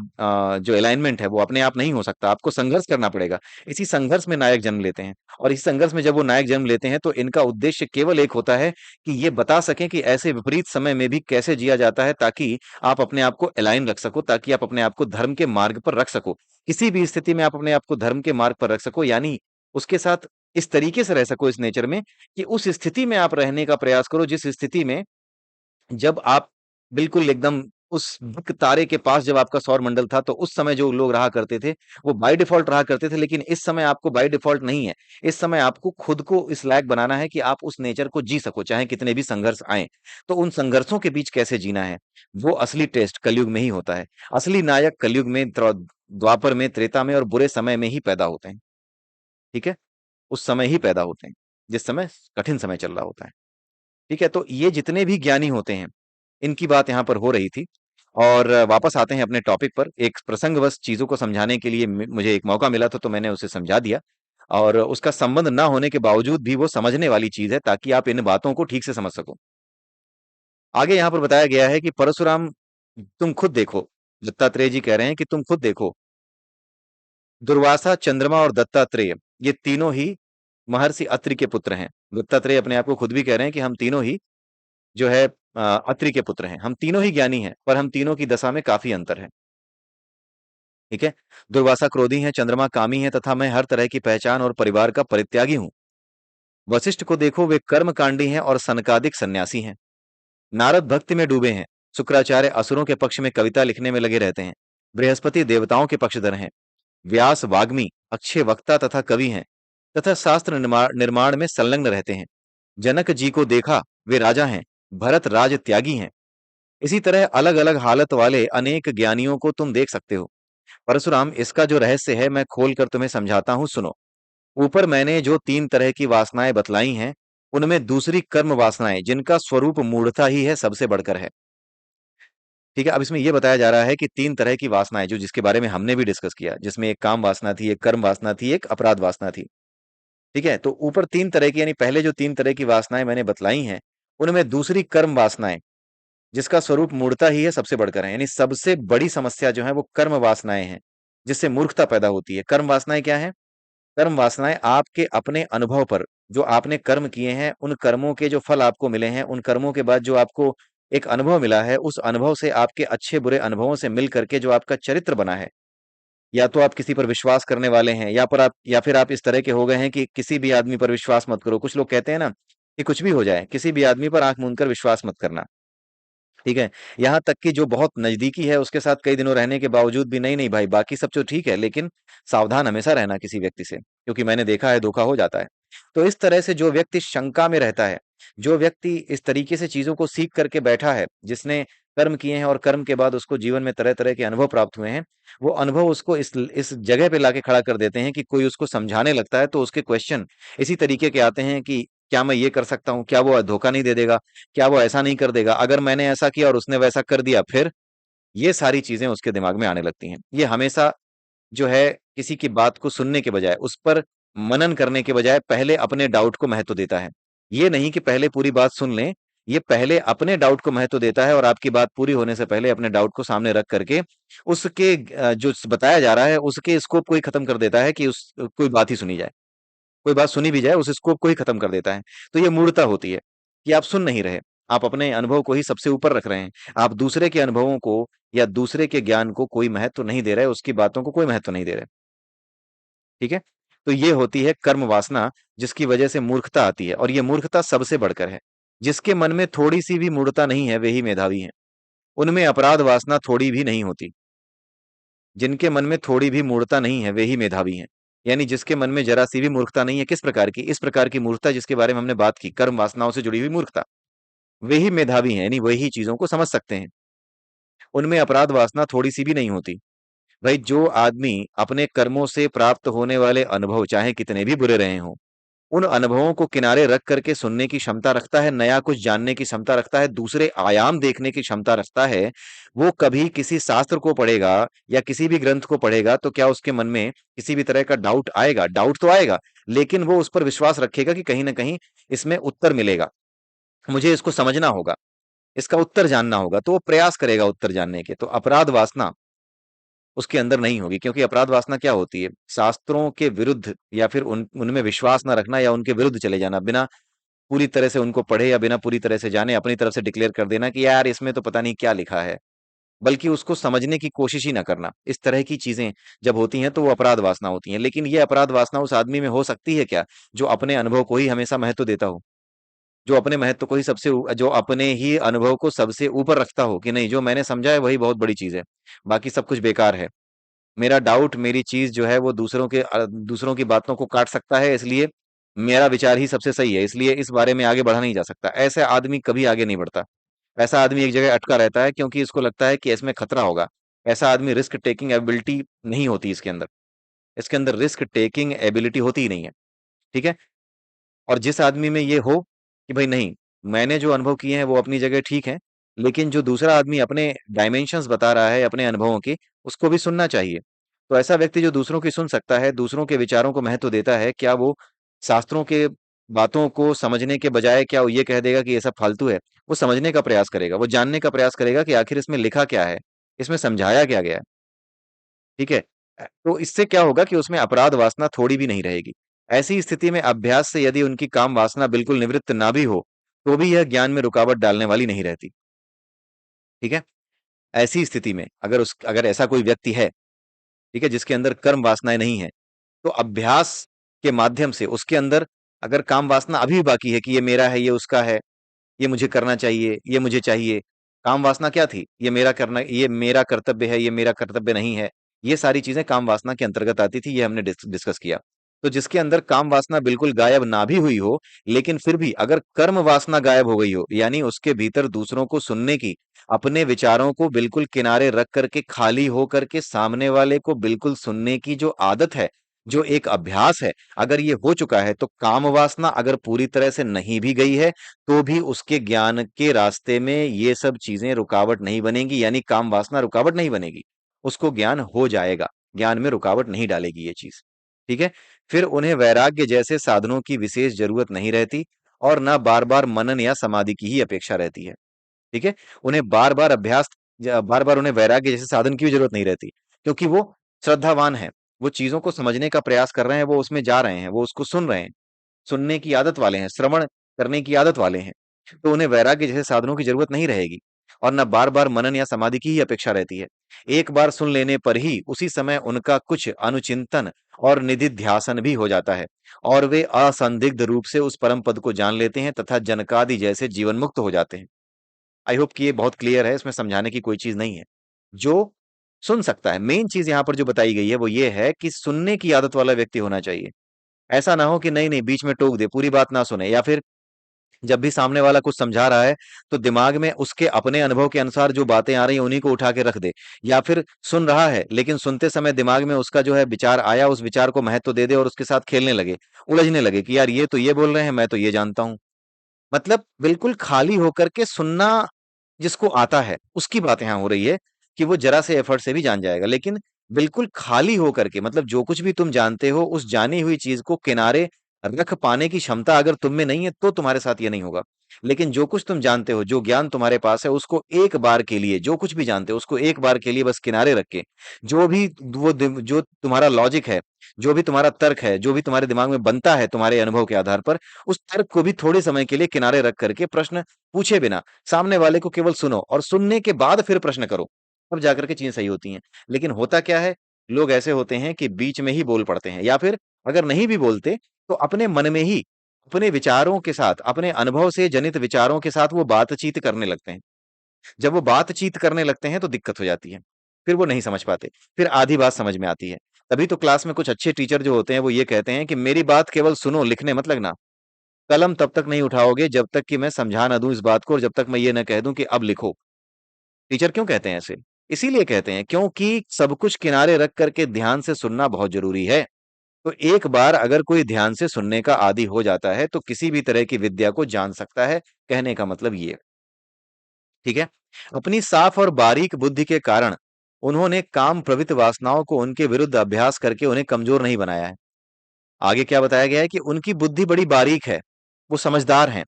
जो अलाइनमेंट है वो अपने आप नहीं हो सकता, आपको संघर्ष करना पड़ेगा। इसी संघर्ष में नायक जन्म लेते हैं। और इस संघर्ष में जब वो नायक जन्म लेते हैं, तो इनका उद्देश्य केवल एक होता है कि ये बता सकें कि ऐसे विपरीत समय में भी कैसे जिया जाता है, ताकि आप अपने आप को अलाइन रख सको, ताकि आप अपने आप को धर्म के मार्ग पर रख सको। किसी भी स्थिति में आप अपने आप को धर्म के मार्ग पर रख सको, यानी उसके साथ इस तरीके से रह सको, इस नेचर में, कि उस स्थिति में आप रहने का प्रयास करो जिस स्थिति में, जब आप बिल्कुल एकदम उस दिक तारे के पास जब आपका सौर मंडल था, तो उस समय जो लोग रहा करते थे, वो बाय डिफॉल्ट रहा करते थे। लेकिन इस समय आपको बाय डिफॉल्ट नहीं है। इस समय आपको खुद को इस लायक बनाना है कि आप उस नेचर को जी सको, चाहे कितने भी संघर्ष आए। तो उन संघर्षों के बीच कैसे जीना है, वो असली टेस्ट कलयुग में ही होता है। असली नायक कलयुग में, द्वापर में, त्रेता में और बुरे समय में ही पैदा होते हैं। ठीक है। उस समय ही पैदा होते हैं, जिस समय कठिन समय चल रहा होता है। ठीक है। तो ये जितने भी ज्ञानी होते हैं, इनकी बात यहाँ पर हो रही थी। और वापस आते हैं अपने टॉपिक पर। एक प्रसंगवश चीजों को समझाने के लिए मुझे एक मौका मिला था, तो मैंने उसे समझा दिया। और उसका संबंध ना होने के बावजूद भी वो समझने वाली चीज है, ताकि आप इन बातों को ठीक से समझ सको। आगे यहाँ पर बताया गया है कि परशुराम, तुम खुद देखो, दत्तात्रेय जी कह रहे हैं कि तुम खुद देखो, दुर्वासा, चंद्रमा और दत्तात्रेय, ये तीनों ही महर्षि अत्रि के पुत्र हैं। दत्तात्रेय अपने आप को खुद भी कह रहे हैं कि हम तीनों ही जो है अत्रि के पुत्र हैं। हम तीनों ही ज्ञानी हैं, पर हम तीनों की दशा में काफी अंतर है। ठीक है। दुर्वासा क्रोधी हैं, चंद्रमा कामी है, तथा मैं हर तरह की पहचान और परिवार का परित्यागी हूं। वशिष्ठ को देखो, वे कर्मकांडी हैं और सनकादिक सन्यासी हैं। नारद भक्ति में डूबे हैं। शुक्राचार्य असुरों के पक्ष में कविता लिखने में लगे रहते हैं। बृहस्पति देवताओं के पक्षधर हैं। व्यास वाग्मी, अक्षय वक्ता तथा कवि हैं, तथा शास्त्र निर्माण निर्माण में संलग्न रहते हैं। जनक जी को देखा, वे राजा हैं। भरत राज त्यागी हैं। इसी तरह अलग अलग हालत वाले अनेक ज्ञानियों को तुम देख सकते हो। परशुराम, इसका जो रहस्य है मैं खोल कर तुम्हें समझाता हूं, सुनो। ऊपर मैंने जो तीन तरह की वासनाएं बतलाई हैं, उनमें दूसरी कर्म वासनाएं, जिनका स्वरूप मूढ़ता ही है, सबसे बढ़कर है। ठीक है, अब इसमें यह बताया जा रहा है कि तीन तरह की वासनाएं, जो जिसके बारे में हमने भी डिस्कस किया, जिसमें एक काम वासना थी, एक कर्म वासना थी, एक अपराध वासना थी। ठीक है, तो ऊपर तीन तरह की, यानी पहले जो तीन तरह की वासनाएं मैंने बतलाई हैं, उनमें दूसरी कर्म वासनाएं, जिसका स्वरूप मूढ़ता ही है, सबसे बढ़कर है। यानी सबसे बड़ी समस्या जो है वो कर्म वासनाएं हैं, जिससे मूर्खता पैदा होती है। कर्म वासनाएं क्या है? कर्म वासनाएं आपके अपने अनुभव पर, जो आपने कर्म किए हैं, उन कर्मों के जो फल आपको मिले हैं, उन कर्मों के बाद जो आपको एक अनुभव मिला है, उस अनुभव से, आपके अच्छे बुरे अनुभवों से मिल करके जो आपका चरित्र बना है, या तो आप किसी पर विश्वास करने वाले हैं, या फिर आप इस तरह के हो गए हैं कि किसी भी आदमी पर विश्वास मत करो। कुछ लोग कहते हैं ना कि कुछ भी हो जाए, किसी भी आदमी पर आंख मूंद कर विश्वास मत करना। ठीक है, यहाँ तक कि जो बहुत नजदीकी है उसके साथ कई दिनों रहने के बावजूद भी, नहीं नहीं भाई, बाकी सब तो ठीक है, लेकिन सावधान हमेशा रहना किसी व्यक्ति से, क्योंकि मैंने देखा है धोखा हो जाता है। तो इस तरह से जो व्यक्ति शंका में रहता है, जो व्यक्ति इस तरीके से चीजों को सीख करके बैठा है, जिसने कर्म किए हैं और कर्म के बाद उसको जीवन में तरह तरह के अनुभव प्राप्त हुए हैं, वो अनुभव उसको इस जगह पे लाके खड़ा कर देते हैं कि कोई उसको समझाने लगता है तो उसके क्वेश्चन इसी तरीके के आते हैं कि क्या मैं ये कर सकता हूँ, क्या वो धोखा नहीं दे देगा, क्या वो ऐसा नहीं कर देगा, अगर मैंने ऐसा किया और उसने वैसा कर दिया फिर। ये सारी चीजें उसके दिमाग में आने लगती हैं। ये हमेशा जो है, किसी की बात को सुनने के बजाय, उस पर मनन करने के बजाय, पहले अपने डाउट को महत्व देता है। ये नहीं कि पहले पूरी बात सुन लें, ये पहले अपने डाउट को महत्व देता है, और आपकी बात पूरी होने से पहले अपने डाउट को सामने रख करके उसके जो बताया जा रहा है उसके स्कोप को ही खत्म कर देता है, कि उस कोई बात ही सुनी जाए, कोई बात सुनी भी जाए, उस स्कोप को ही खत्म कर देता है। तो ये मूर्खता होती है कि आप सुन नहीं रहे, आप अपने अनुभव को ही सबसे ऊपर रख रहे हैं। आप दूसरे के अनुभवों को या दूसरे के ज्ञान को कोई महत्व नहीं दे रहे, उसकी बातों को कोई महत्व नहीं दे रहे। ठीक है, तो ये होती है कर्म वासना, जिसकी वजह से मूर्खता आती है, और ये मूर्खता सबसे बढ़कर है। जिसके मन में थोड़ी सी भी मूर्खता नहीं है, वे ही मेधावी हैं। उनमें अपराध वासना थोड़ी भी नहीं होती। जिनके मन में थोड़ी भी मूर्खता नहीं है, वे ही मेधावी हैं। यानी जिसके मन में जरा सी भी मूर्खता नहीं है, किस प्रकार की? इस प्रकार की मूर्खता जिसके बारे में हमने बात की, कर्म वासनाओं से जुड़ी हुई मूर्खता, वे ही मेधावी हैं, यानी वही चीजों को समझ सकते हैं। उनमें अपराध वासना थोड़ी सी भी नहीं होती। भाई, जो आदमी अपने कर्मों से प्राप्त होने वाले अनुभव, चाहे कितने भी बुरे रहे हों, उन अनुभवों को किनारे रख करके सुनने की क्षमता रखता है, नया कुछ जानने की क्षमता रखता है, दूसरे आयाम देखने की क्षमता रखता है, वो कभी किसी शास्त्र को पढ़ेगा या किसी भी ग्रंथ को पढ़ेगा तो क्या उसके मन में किसी भी तरह का डाउट आएगा? डाउट तो आएगा, लेकिन वो उस पर विश्वास रखेगा कि कहीं ना कहीं इसमें उत्तर मिलेगा, मुझे इसको समझना होगा, इसका उत्तर जानना होगा, तो वो प्रयास करेगा उत्तर जानने के। तो अपराध वासना उसके अंदर नहीं होगी, क्योंकि अपराध वासना क्या होती है? शास्त्रों के विरुद्ध, या फिर उनमें विश्वास ना रखना, या उनके विरुद्ध चले जाना, बिना पूरी तरह से उनको पढ़े या बिना पूरी तरह से जाने अपनी तरफ से डिक्लेयर कर देना कि यार इसमें तो पता नहीं क्या लिखा है, बल्कि उसको समझने की कोशिश ही ना करना। इस तरह की चीजें जब होती हैं तो वो अपराध वासना होती हैं। लेकिन ये अपराध वासना उस आदमी में हो सकती है क्या, जो अपने अनुभव को ही हमेशा महत्व देता हो, जो अपने महत्व को ही जो अपने ही अनुभव को सबसे ऊपर रखता हो, कि नहीं, जो मैंने समझा है वही बहुत बड़ी चीज है, बाकी सब कुछ बेकार है। मेरा डाउट, मेरी चीज जो है वो दूसरों की बातों को काट सकता है, इसलिए मेरा विचार ही सबसे सही है, इसलिए इस बारे में आगे बढ़ा नहीं जा सकता। ऐसा आदमी कभी आगे नहीं बढ़ता। ऐसा आदमी एक जगह अटका रहता है, क्योंकि इसको लगता है कि इसमें खतरा होगा। ऐसा आदमी, रिस्क टेकिंग एबिलिटी नहीं होती इसके अंदर, इसके अंदर रिस्क टेकिंग एबिलिटी होती ही नहीं है। ठीक है, और जिस आदमी में ये हो कि भाई नहीं, मैंने जो अनुभव किए हैं वो अपनी जगह ठीक है, लेकिन जो दूसरा आदमी अपने डायमेंशंस बता रहा है अपने अनुभवों के, उसको भी सुनना चाहिए। तो ऐसा व्यक्ति जो दूसरों की सुन सकता है, दूसरों के विचारों को महत्व देता है, क्या वो शास्त्रों के बातों को समझने के बजाय क्या वो ये कह देगा कि ये सब फालतू है? वो समझने का प्रयास करेगा, वो जानने का प्रयास करेगा कि आखिर इसमें लिखा क्या है, इसमें समझाया क्या गया है। ठीक है, तो इससे क्या होगा कि उसमें अपराध वासना थोड़ी भी नहीं रहेगी। ऐसी स्थिति में अभ्यास से यदि उनकी काम वासना बिल्कुल निवृत्त ना भी हो, तो भी यह ज्ञान में रुकावट डालने वाली नहीं रहती। ठीक है, ऐसी स्थिति में अगर ऐसा कोई व्यक्ति है, ठीक है, जिसके अंदर कर्म वासनाएं नहीं है, तो अभ्यास के माध्यम से उसके अंदर अगर काम वासना अभी भी बाकी है कि ये मेरा है, ये उसका है, ये मुझे करना चाहिए, ये मुझे चाहिए। काम वासना क्या थी? ये मेरा करना, ये मेरा कर्तव्य है, ये मेरा कर्तव्य नहीं है। ये सारी चीजें काम वासना के अंतर्गत आती थी, ये हमने डिस्कस किया। तो जिसके अंदर काम वासना बिल्कुल गायब ना भी हुई हो, लेकिन फिर भी अगर कर्म वासना गायब हो गई हो, यानी उसके भीतर दूसरों को सुनने की, अपने विचारों को बिल्कुल किनारे रख करके, खाली हो करके सामने वाले को बिल्कुल सुनने की जो आदत है, जो एक अभ्यास है, अगर ये हो चुका है, तो काम वासना अगर पूरी तरह से नहीं भी गई है, तो भी उसके ज्ञान के रास्ते में ये सब चीजें रुकावट नहीं बनेंगी, यानी काम वासना रुकावट नहीं बनेगी। उसको ज्ञान हो जाएगा, ज्ञान में रुकावट नहीं डालेगी ये चीज। ठीक है। फिर उन्हें वैराग्य जैसे साधनों की विशेष जरूरत नहीं रहती, और ना बार बार मनन या समाधि की ही अपेक्षा रहती है। ठीक है। उन्हें बार बार अभ्यास, बार बार उन्हें वैराग्य जैसे साधन की भी जरूरत नहीं रहती, क्योंकि वो श्रद्धावान है, वो चीजों को समझने का प्रयास कर रहे हैं, वो उसमें जा रहे हैं, वो उसको सुन रहे हैं, सुनने की आदत वाले हैं, श्रवण करने की आदत वाले हैं। तो उन्हें वैराग्य जैसे साधनों की जरूरत नहीं रहेगी, और न बार बार मनन या समाधि की ही अपेक्षा रहती है। एक बार सुन लेने पर ही उसी समय उनका कुछ अनुचिंतन और निधिध्यासन भी हो जाता है, और वे असंदिग्ध रूप से उस परम पद को जान लेते हैं तथा जनकादि जैसे जीवन मुक्त हो जाते हैं। आई होप कि ये बहुत क्लियर है, इसमें समझाने की कोई चीज नहीं है। जो सुन सकता है, मेन चीज यहां पर जो बताई गई है वो ये है कि सुनने की आदत वाला व्यक्ति होना चाहिए। ऐसा ना हो कि नहीं नहीं बीच में टोक दे, पूरी बात ना सुने, या फिर जब भी सामने वाला कुछ समझा रहा है तो दिमाग में उसके अपने अनुभव के अनुसार जो बातें आ रही हैं उन्हीं को उठा के रख दे, या फिर सुन रहा है लेकिन सुनते समय दिमाग में उसका जो है विचार आया, उस विचार को महत्व दे दे और उसके साथ खेलने लगे, उलझने लगे कि यार ये तो ये बोल रहे हैं, मैं तो ये जानता हूं। मतलब बिल्कुल खाली होकर के सुनना जिसको आता है उसकी बात यहाँ हो रही है, कि वो जरा से एफर्ट से भी जान जाएगा। लेकिन बिल्कुल खाली होकर के, मतलब जो कुछ भी तुम जानते हो उस जानी हुई चीज को किनारे रख पाने की क्षमता अगर तुम में नहीं है, तो तुम्हारे साथ ये नहीं होगा। लेकिन जो कुछ तुम जानते हो, जो ज्ञान तुम्हारे पास है, उसको एक बार के लिए, जो कुछ भी जानते हो उसको एक बार के लिए बस किनारे रख के, जो भी जो तुम्हारा लॉजिक है, जो भी तुम्हारा तर्क है, जो भी तुम्हारे दिमाग में बनता है तुम्हारे अनुभव के आधार पर, उस तर्क को भी थोड़े समय के लिए किनारे रख करके, प्रश्न पूछे बिना सामने वाले को केवल सुनो, और सुनने के बाद फिर प्रश्न करो, तब जाकर के चीजें सही होती हैं। लेकिन होता क्या है, लोग ऐसे होते हैं कि बीच में ही बोल पड़ते हैं, या फिर अगर नहीं भी बोलते तो अपने मन में ही, अपने विचारों के साथ, अपने अनुभव से जनित विचारों के साथ वो बातचीत करने लगते हैं। जब वो बातचीत करने लगते हैं तो दिक्कत हो जाती है, फिर वो नहीं समझ पाते, फिर आधी बात समझ में आती है। तभी तो क्लास में कुछ अच्छे टीचर जो होते हैं वो ये कहते हैं कि मेरी बात केवल सुनो, लिखने मत लगना। कलम तब तक नहीं उठाओगे जब तक कि मैं समझा ना दूं इस बात को, और जब तक मैं ये ना कह दूं कि अब लिखो। टीचर क्यों कहते हैं ऐसे? इसीलिए कहते हैं क्योंकि सब कुछ किनारे रख करके ध्यान से सुनना बहुत जरूरी है। तो एक बार अगर कोई ध्यान से सुनने का आदी हो जाता है तो किसी भी तरह की विद्या को जान सकता है, कहने का मतलब ये है। ठीक है। अपनी साफ और बारीक बुद्धि के कारण उन्होंने काम प्रवृत्त वासनाओं को उनके विरुद्ध अभ्यास करके उन्हें कमजोर नहीं बनाया है। आगे क्या बताया गया है कि उनकी बुद्धि बड़ी बारीक है, वो समझदार हैं,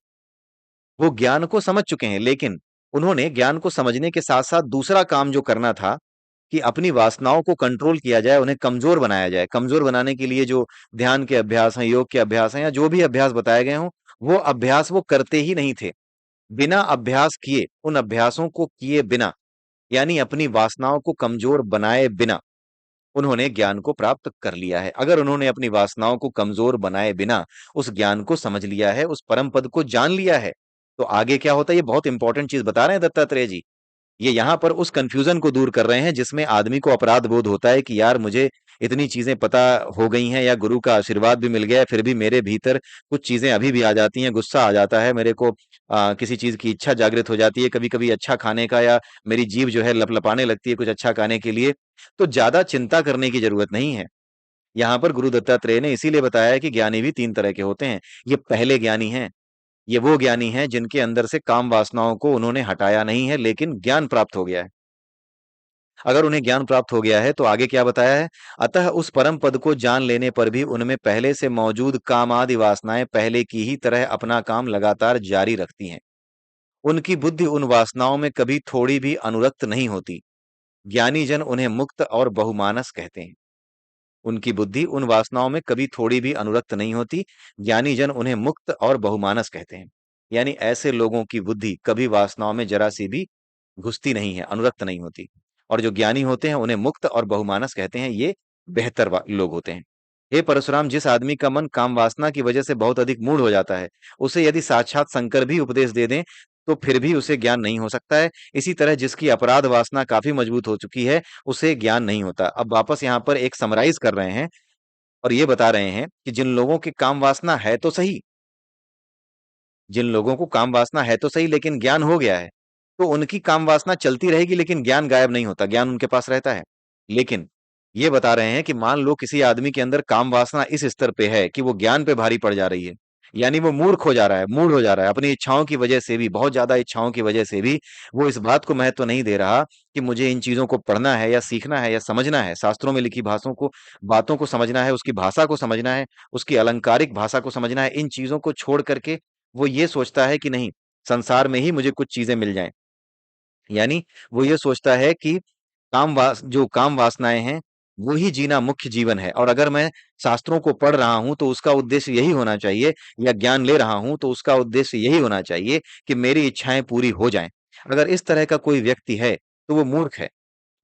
वो ज्ञान को समझ चुके हैं, लेकिन उन्होंने ज्ञान को समझने के साथ साथ दूसरा काम जो करना था, कि अपनी वासनाओं को कंट्रोल किया जाए, उन्हें कमजोर बनाया जाए। कमजोर बनाने के लिए जो ध्यान के अभ्यास हैं, योग के अभ्यास हैं, या जो भी अभ्यास बताए गए हों, वो अभ्यास वो करते ही नहीं थे। बिना अभ्यास किए, उन अभ्यासों को किए बिना, यानी अपनी वासनाओं को कमजोर बनाए बिना, उन्होंने ज्ञान को प्राप्त कर लिया है। अगर उन्होंने अपनी वासनाओं को कमजोर बनाए बिना उस ज्ञान को समझ लिया है, उस परम पद को जान लिया है, तो आगे क्या होता है, ये बहुत इंपॉर्टेंट चीज बता रहे हैं दत्तात्रेय जी। ये यहां पर उस कंफ्यूजन को दूर कर रहे हैं जिसमें आदमी को अपराध बोध होता है कि यार मुझे इतनी चीजें पता हो गई हैं, या गुरु का आशीर्वाद भी मिल गया है, फिर भी मेरे भीतर कुछ चीजें अभी भी आ जाती हैं, गुस्सा आ जाता है मेरे को, किसी चीज की इच्छा जागृत हो जाती है कभी कभी अच्छा खाने का, या मेरी जीभ जो है लपलपाने लगती है कुछ अच्छा खाने के लिए। तो ज्यादा चिंता करने की जरूरत नहीं है। यहाँ पर गुरु दत्तात्रेय ने इसीलिए बताया है कि ज्ञानी भी तीन तरह के होते हैं। ये पहले ज्ञानी हैं, ये वो ज्ञानी हैं जिनके अंदर से काम वासनाओं को उन्होंने हटाया नहीं है, लेकिन ज्ञान प्राप्त हो गया है। अगर उन्हें ज्ञान प्राप्त हो गया है तो आगे क्या बताया है, अतः उस परम पद को जान लेने पर भी उनमें पहले से मौजूद काम आदि वासनाएं पहले की ही तरह अपना काम लगातार जारी रखती हैं। उनकी बुद्धि उन वासनाओं में कभी थोड़ी भी अनुरक्त नहीं होती। ज्ञानी जन उन्हें मुक्त और बहुमानस कहते हैं। उनकी बुद्धि उन वासनाओं में कभी थोड़ी भी अनुरक्त नहीं होती। ज्ञानी जन उन्हें मुक्त और बहुमानस कहते हैं। यानी ऐसे लोगों की बुद्धि कभी वासनाओं में जरा सी भी घुसती नहीं है, अनुरक्त नहीं होती। और जो ज्ञानी होते हैं उन्हें मुक्त और बहुमानस कहते हैं, ये बेहतर लोग होते हैं। हे परशुराम, जिस आदमी का मन काम वासना की वजह से बहुत अधिक मूढ़ हो जाता है, उसे यदि साक्षात शंकर भी उपदेश दे दें, तो फिर भी उसे ज्ञान नहीं हो सकता है। इसी तरह जिसकी अपराध वासना काफी मजबूत हो चुकी है, उसे ज्ञान नहीं होता। अब वापस यहाँ पर एक समराइज कर रहे हैं और ये बता रहे हैं कि जिन लोगों की काम वासना है तो सही, जिन लोगों को काम वासना है तो सही लेकिन ज्ञान हो गया है, तो उनकी काम वासना चलती रहेगी लेकिन ज्ञान गायब नहीं होता, ज्ञान उनके पास रहता है। लेकिन ये बता रहे हैं कि मान लो किसी आदमी के अंदर काम वासना इस स्तर पे है कि वो ज्ञान पे भारी पड़ जा रही है, यानी वो मूर्ख हो जा रहा है, मूढ़ हो जा रहा है, अपनी इच्छाओं की वजह से भी, बहुत ज्यादा इच्छाओं की वजह से भी वो इस बात को महत्व नहीं दे रहा कि मुझे इन चीजों को पढ़ना है या सीखना है या समझना है, शास्त्रों में लिखी भाषाओं को, बातों को समझना है, उसकी भाषा को समझना है, उसकी अलंकारिक भाषा को समझना है। इन चीजों को छोड़ करके वो ये सोचता है कि नहीं, संसार में ही मुझे कुछ चीजें मिल जाएं। यानी वो ये सोचता है कि जो काम वासनाएं हैं, वो ही जीना मुख्य जीवन है, और अगर मैं शास्त्रों को पढ़ रहा हूं तो उसका उद्देश्य यही होना चाहिए, या ज्ञान ले रहा हूं तो उसका उद्देश्य यही होना चाहिए कि मेरी इच्छाएं पूरी हो जाएं। अगर इस तरह का कोई व्यक्ति है तो वो मूर्ख है,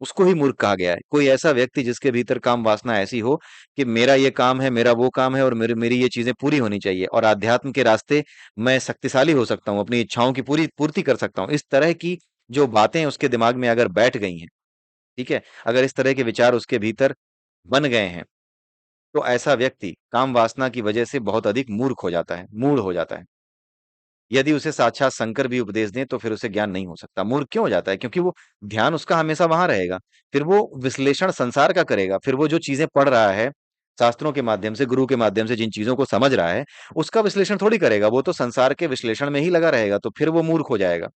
उसको ही मूर्ख कहा गया है। कोई ऐसा व्यक्ति जिसके भीतर काम वासना ऐसी हो कि मेरा ये काम है, मेरा वो काम है, और मेरी मेरी ये चीजें पूरी होनी चाहिए, और आध्यात्म के रास्ते मैं शक्तिशाली हो सकता हूँ, अपनी इच्छाओं की पूरी पूर्ति कर सकता हूँ, इस तरह की जो बातें उसके दिमाग में अगर बैठ गई हैं, ठीक है, अगर इस तरह के विचार उसके भीतर बन गए हैं, तो ऐसा व्यक्ति काम वासना की वजह से बहुत अधिक मूर्ख हो जाता है, मूढ़ हो जाता है। यदि उसे साक्षात शंकर भी उपदेश दें तो फिर उसे ज्ञान नहीं हो सकता। मूर्ख क्यों हो जाता है? क्योंकि वो ध्यान उसका हमेशा वहां रहेगा। फिर वो विश्लेषण संसार का करेगा, फिर वो जो चीजें पढ़ रहा है, शास्त्रों के माध्यम से, गुरु के माध्यम से जिन चीजों को समझ रहा है, उसका विश्लेषण थोड़ी करेगा, वो तो संसार के विश्लेषण में ही लगा रहेगा, तो फिर वो मूर्ख हो जाएगा।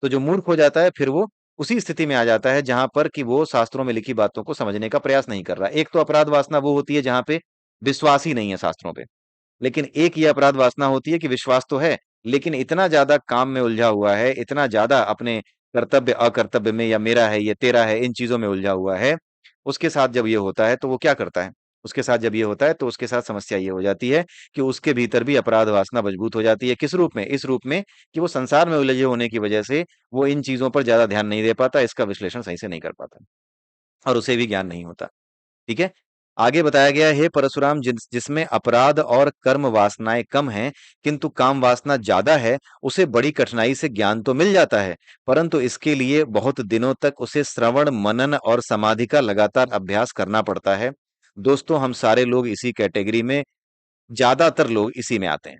तो जो मूर्ख हो जाता है फिर वो उसी स्थिति में आ जाता है जहां पर कि वो शास्त्रों में लिखी बातों को समझने का प्रयास नहीं कर रहा। एक तो अपराध वासना वो होती है जहां पे विश्वास ही नहीं है शास्त्रों पे, लेकिन एक ये अपराध वासना होती है कि विश्वास तो है, लेकिन इतना ज्यादा काम में उलझा हुआ है, इतना ज्यादा अपने कर्तव्य अकर्तव्य में, या मेरा है ये तेरा है, इन चीजों में उलझा हुआ है। उसके साथ जब ये होता है तो वो क्या करता है, उसके साथ जब ये होता है तो उसके साथ समस्या ये हो जाती है कि उसके भीतर भी अपराध वासना मजबूत हो जाती है। किस रूप में? इस रूप में कि वो संसार में उलझे होने की वजह से वो इन चीजों पर ज्यादा ध्यान नहीं दे पाता, इसका विश्लेषण सही से नहीं कर पाता, और उसे भी ज्ञान नहीं होता। ठीक है। आगे बताया गया है, परशुराम, जिसमें अपराध और कर्म वासनाएं कम हैं किंतु काम वासना ज्यादा है, उसे बड़ी कठिनाई से ज्ञान तो मिल जाता है, परंतु इसके लिए बहुत दिनों तक उसे श्रवण मनन और समाधि का लगातार अभ्यास करना पड़ता है। दोस्तों, हम सारे लोग इसी कैटेगरी में, ज्यादातर लोग इसी में आते हैं।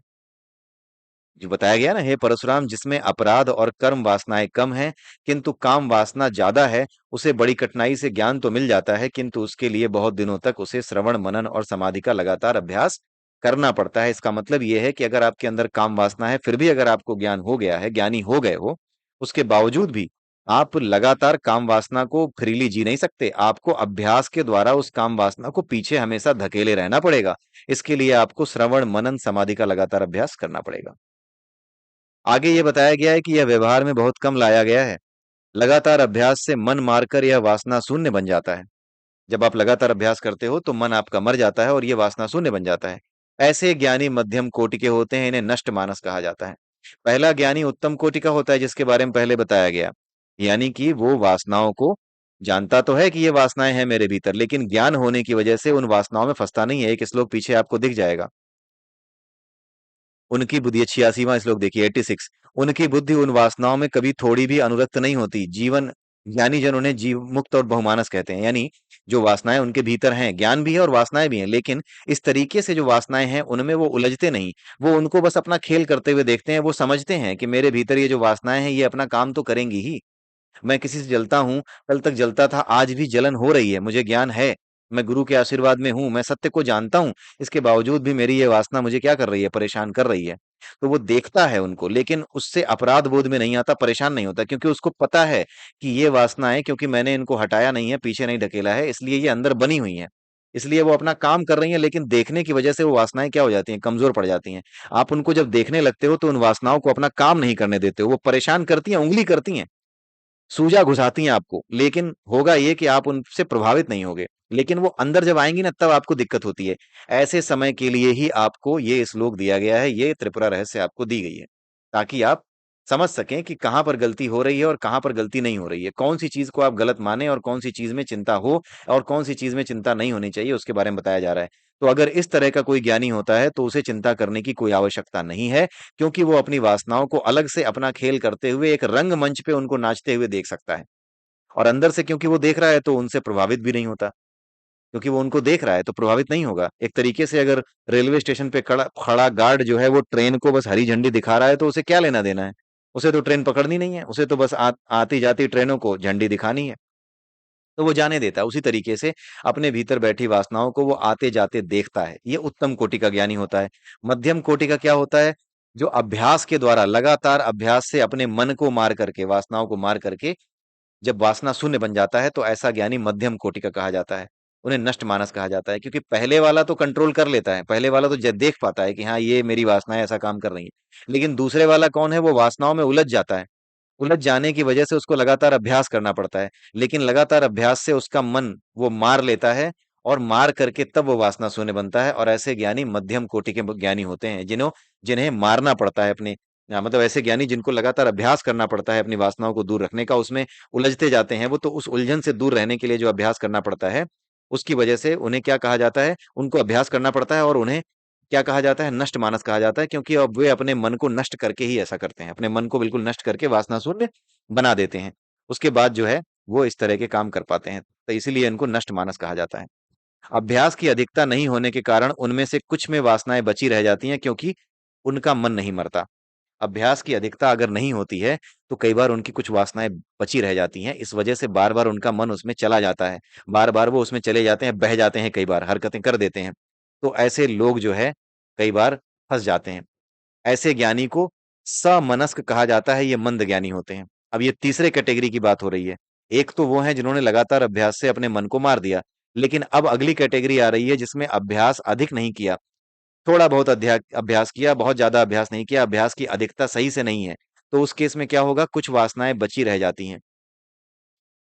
जो बताया गया ना, हे परशुराम, जिसमें अपराध और कर्म वासनाएं कम हैं किंतु काम वासना ज्यादा है, उसे बड़ी कठिनाई से ज्ञान तो मिल जाता है, किंतु उसके लिए बहुत दिनों तक उसे श्रवण मनन और समाधि का लगातार अभ्यास करना पड़ता है। इसका मतलब यह है कि अगर आपके अंदर काम वासना है, फिर भी अगर आपको ज्ञान हो गया है, ज्ञानी हो गए हो, उसके बावजूद भी आप लगातार काम वासना को फ्रीली जी नहीं सकते। आपको अभ्यास के द्वारा उस काम वासना को पीछे हमेशा धकेले रहना पड़ेगा। इसके लिए आपको श्रवण मनन समाधि का लगातार अभ्यास करना पड़ेगा। आगे ये बताया गया है कि यह व्यवहार में बहुत कम लाया गया है। लगातार अभ्यास से मन मारकर यह वासना शून्य बन जाता है। जब आप लगातार अभ्यास करते हो तो मन आपका मर जाता है और ये वासना शून्य बन जाता है। ऐसे ज्ञानी मध्यम कोटि के होते हैं, इन्हें नष्ट मानस कहा जाता है। पहला ज्ञानी उत्तम कोटि का होता है, जिसके बारे में पहले बताया गया, यानी कि वो वासनाओं को जानता तो है कि ये वासनाएं हैं मेरे भीतर, लेकिन ज्ञान होने की वजह से उन वासनाओं में फंसता नहीं है। एक श्लोक पीछे आपको दिख जाएगा, उनकी बुद्धि, 86वां श्लोक देखिए, 86, उनकी बुद्धि उन वासनाओं में कभी थोड़ी भी अनुरक्त नहीं होती। जीवन, ज्ञानी जन उन्हें जीव मुक्त और बहुमानस कहते हैं। यानी जो वासनाएं उनके भीतर हैं, ज्ञान भी है और वासनाएं भी हैं, लेकिन इस तरीके से जो वासनाएं हैं उनमें वो उलझते नहीं। वो उनको बस अपना खेल करते हुए देखते हैं। वो समझते हैं कि मेरे भीतर ये जो वासनाएं हैं ये अपना काम तो करेंगी ही। मैं किसी से जलता हूँ, कल तक जलता था, आज भी जलन हो रही है, मुझे ज्ञान है, मैं गुरु के आशीर्वाद में हूँ, मैं सत्य को जानता हूँ, इसके बावजूद भी मेरी ये वासना मुझे क्या कर रही है, परेशान कर रही है। तो वो देखता है उनको, लेकिन उससे अपराध बोध में नहीं आता, परेशान नहीं होता, क्योंकि उसको पता है कि ये वासनाएं, क्योंकि मैंने इनको हटाया नहीं है, पीछे नहीं ढकेला है, इसलिए ये अंदर बनी हुई है। इसलिए वो अपना काम कर रही हैं, लेकिन देखने की वजह से वो वासनाएं क्या हो जाती हैं, कमजोर पड़ जाती हैं। आप उनको जब देखने लगते हो तो उन वासनाओं को अपना काम नहीं करने देते हो, वो परेशान करती हैं, उंगली करती हैं, सूजा घुसाती हैं आपको, लेकिन होगा ये कि आप उनसे प्रभावित नहीं होगे। लेकिन वो अंदर जब आएंगी ना, तब आपको दिक्कत होती है। ऐसे समय के लिए ही आपको ये श्लोक दिया गया है, ये त्रिपुरा रहस्य आपको दी गई है, ताकि आप समझ सकें कि कहां पर गलती हो रही है और कहां पर गलती नहीं हो रही है, कौन सी चीज को आप गलत माने और कौन सी चीज में चिंता हो और कौन सी चीज में चिंता नहीं होनी चाहिए, उसके बारे में बताया जा रहा है। तो अगर इस तरह का कोई ज्ञानी होता है तो उसे चिंता करने की कोई आवश्यकता नहीं है, क्योंकि वो अपनी वासनाओं को अलग से अपना खेल करते हुए एक रंगमंच पे उनको नाचते हुए देख सकता है। और अंदर से क्योंकि वो देख रहा है तो उनसे प्रभावित भी नहीं होता, क्योंकि वो उनको देख रहा है तो प्रभावित नहीं होगा। एक तरीके से अगर रेलवे स्टेशन पे खड़ा खड़ा गार्ड जो है वो ट्रेन को बस हरी झंडी दिखा रहा है तो उसे क्या लेना देना है? उसे तो ट्रेन पकड़नी नहीं है, उसे तो बस आती जाती ट्रेनों को झंडी दिखानी है। तो वो जाने देता है। उसी तरीके से अपने भीतर बैठी वासनाओं को वो आते जाते देखता है। ये उत्तम कोटि का ज्ञानी होता है। मध्यम कोटि का क्या होता है? जो अभ्यास के द्वारा, लगातार अभ्यास से अपने मन को मार करके, वासनाओं को मार करके जब वासना शून्य बन जाता है तो ऐसा ज्ञानी मध्यम कोटि का कहा जाता है। उन्हें नष्ट मानस कहा जाता है, क्योंकि पहले वाला तो कंट्रोल कर लेता है, पहले वाला तो देख पाता है कि हाँ ये मेरी वासनाएं ऐसा काम कर रही है। लेकिन दूसरे वाला कौन है? वो वासनाओं में उलझ जाता है। उलझ जाने की वजह से उसको लगातार अभ्यास करना पड़ता है, लेकिन लगातार अभ्यास से उसका मन वो मार लेता है, और मार करके तब वो वासना शून्य बनता है। और ऐसे ज्ञानी मध्यम कोटि के ज्ञानी होते हैं, जिन्हों जिन्हें मारना पड़ता है अपने, मतलब ऐसे ज्ञानी जिनको लगातार अभ्यास करना पड़ता है अपनी वासनाओं को दूर रखने का, उसमें उलझते जाते हैं वो, तो उस उलझन से दूर रहने के लिए जो अभ्यास करना पड़ता है, उसकी वजह से उन्हें क्या कहा जाता है? उनको अभ्यास करना पड़ता है, और उन्हें क्या कहा जाता है? नष्ट मानस कहा जाता है, क्योंकि अब वे अपने मन को नष्ट करके ही ऐसा करते हैं, अपने मन को बिल्कुल नष्ट करके वासना शून्य बना देते हैं। उसके बाद जो है वो इस तरह के काम कर पाते हैं, तो इसीलिए इनको नष्ट मानस कहा जाता है। अभ्यास की अधिकता नहीं होने के कारण उनमें से कुछ में वासनाएं बची रह जाती हैं, क्योंकि उनका मन नहीं मरता। अभ्यास की अधिकता अगर नहीं होती है तो कई बार उनकी कुछ वासनाएं बची रह जाती हैं, इस वजह से बार बार उनका मन उसमें चला जाता है, बार बार वो उसमें चले जाते हैं, बह जाते हैं, कई बार हरकतें कर देते हैं। तो ऐसे लोग जो है कई बार फंस जाते हैं। ऐसे ज्ञानी को समनस्क कहा जाता है, ये मंद ज्ञानी होते हैं। अब ये तीसरे कैटेगरी की बात हो रही है। एक तो वो हैं जिन्होंने लगातार अभ्यास से अपने मन को मार दिया, लेकिन अब अगली कैटेगरी आ रही है जिसमें अभ्यास अधिक नहीं किया, थोड़ा बहुत अभ्यास किया, बहुत ज्यादा अभ्यास नहीं किया, अभ्यास की अधिकता सही से नहीं है। तो उस केस में क्या होगा? कुछ वासनाएं बची रह जाती हैं,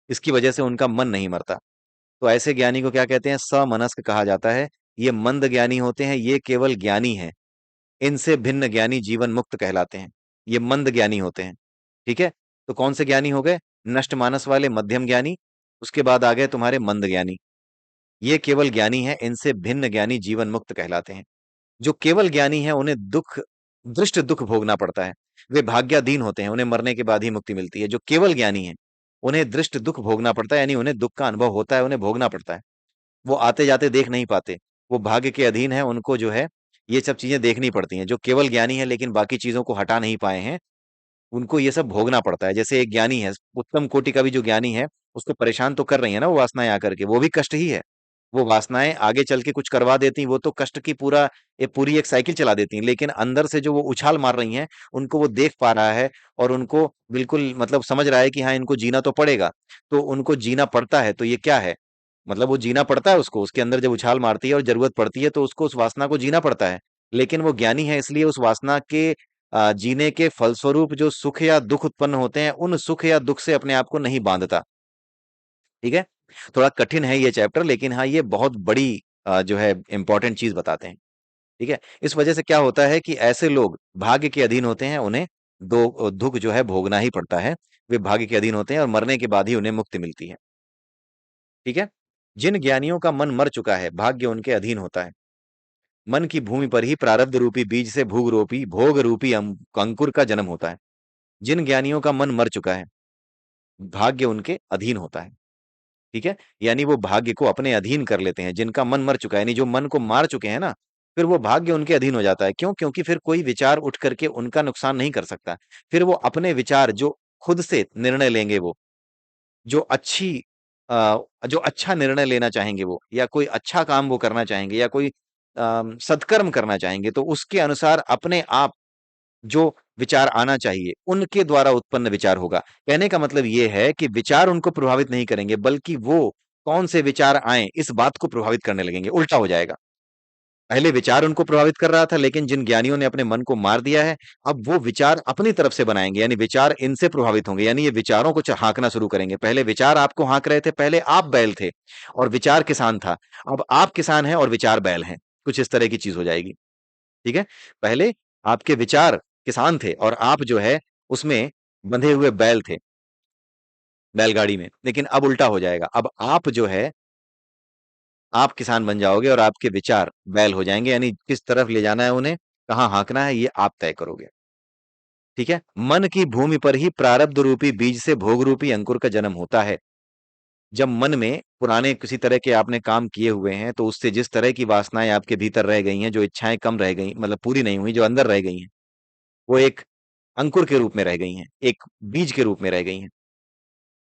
इसकी वजह से उनका मन नहीं मरता। तो ऐसे ज्ञानी को क्या कहते हैं? समनस्क कहा जाता है। ये मंद ज्ञानी होते हैं, ये केवल ज्ञानी हैं। इनसे भिन्न ज्ञानी जीवन मुक्त कहलाते हैं। ये मंद ज्ञानी होते हैं। ठीक है? तो कौन से ज्ञानी हो गए? नष्ट मानस वाले मध्यम ज्ञानी, उसके बाद आ गए तुम्हारे मंद ज्ञानी। ये केवल ज्ञानी है, इनसे भिन्न ज्ञानी जीवन मुक्त कहलाते हैं। जो केवल ज्ञानी है उन्हें दुख, दृष्ट दुख भोगना पड़ता है। वे भाग्याधीन होते हैं, उन्हें मरने के बाद ही मुक्ति मिलती है। जो केवल ज्ञानी है उन्हें दृष्ट दुख भोगना पड़ता है, यानी उन्हें दुख का अनुभव होता है, उन्हें भोगना पड़ता है। वो आते जाते देख नहीं पाते, वो भाग्य के अधीन है, उनको जो है ये सब चीजें देखनी पड़ती हैं। जो केवल ज्ञानी है लेकिन बाकी चीजों को हटा नहीं पाए हैं, उनको ये सब भोगना पड़ता है। जैसे एक ज्ञानी है, उत्तम कोटि का भी जो ज्ञानी है, उसको परेशान तो कर रही है ना वो वासनाएं आकर के, वो भी कष्ट ही है। वो वासनाएं आगे चल के कुछ करवा देती, वो तो कष्ट की पूरी एक साइकिल चला देती हैं, लेकिन अंदर से जो वो उछाल मार रही हैं, उनको वो देख पा रहा है, और उनको बिल्कुल मतलब समझ रहा है कि हाँ इनको जीना तो पड़ेगा। तो उनको जीना पड़ता है, तो ये क्या है? मतलब वो जीना पड़ता है उसको, उसके अंदर जब उछाल मारती है और जरूरत पड़ती है तो उसको उस वासना को जीना पड़ता है। लेकिन वो ज्ञानी है, इसलिए उस वासना के जीने के फलस्वरूप जो सुख या दुख उत्पन्न होते हैं, उन सुख या दुख से अपने आप को नहीं बांधता। ठीक है? थोड़ा कठिन है ये चैप्टर, लेकिन हाँ ये बहुत बड़ी जो है इंपॉर्टेंट चीज बताते हैं। ठीक है? इस वजह से क्या होता है कि ऐसे लोग भाग्य के अधीन होते हैं, उन्हें दो दुख जो है भोगना ही पड़ता है। वे भाग्य के अधीन होते हैं और मरने के बाद ही उन्हें मुक्ति मिलती है। ठीक है? जिन ज्ञानियों का मन मर चुका है, भाग्य उनके अधीन होता है। मन की भूमि पर ही प्रारब्ध रूपी बीज से भोग रूपी अंकुर का जन्म होता है। जिन ज्ञानियों का मन मर चुका है, भाग्य उनके अधीन होता है। ठीक है? यानी वो भाग्य को अपने अधीन कर लेते हैं। जिनका मन मर चुका है, यानी जो मन को मार चुके हैं ना, फिर वो भाग्य उनके अधीन हो जाता है। क्यों? क्योंकि फिर कोई विचार उठ करके उनका नुकसान नहीं कर सकता। फिर वो अपने विचार जो खुद से निर्णय लेंगे, वो जो अच्छी जो अच्छा निर्णय लेना चाहेंगे वो, या कोई अच्छा काम वो करना चाहेंगे, या कोई सत्कर्म करना चाहेंगे, तो उसके अनुसार अपने आप जो विचार आना चाहिए, उनके द्वारा उत्पन्न विचार होगा। कहने का मतलब ये है कि विचार उनको प्रभावित नहीं करेंगे, बल्कि वो कौन से विचार आए इस बात को प्रभावित करने लगेंगे, उल्टा हो जाएगा। पहले विचार उनको प्रभावित कर रहा था, लेकिन जिन ज्ञानियों ने अपने मन को मार दिया है, अब वो विचार अपनी तरफ से बनाएंगे, यानी विचार इनसे प्रभावित होंगे, यानी ये विचारों को हाँकना शुरू करेंगे। पहले विचार आपको हाँक रहे थे, पहले आप बैल थे और विचार किसान था। अब आप किसान हैं और विचार बैल हैं। कुछ इस तरह की चीज हो जाएगी। ठीक है? पहले आपके विचार किसान थे और आप जो है उसमें बंधे हुए बैल थे, बैलगाड़ी में। लेकिन अब उल्टा हो जाएगा, अब आप जो है आप किसान बन जाओगे और आपके विचार बैल हो जाएंगे, यानी किस तरफ ले जाना है उन्हें, कहाँ हाँकना है, ये आप तय करोगे। ठीक है। मन की भूमि पर ही प्रारब्ध रूपी बीज से भोग रूपी अंकुर का जन्म होता है। जब मन में पुराने किसी तरह के आपने काम किए हुए हैं, तो उससे जिस तरह की वासनाएं आपके भीतर रह गई हैं, जो इच्छाएं कम रह गई, मतलब पूरी नहीं हुई, जो अंदर रह गई हैं, वो एक अंकुर के रूप में रह गई हैं, एक बीज के रूप में रह गई हैं।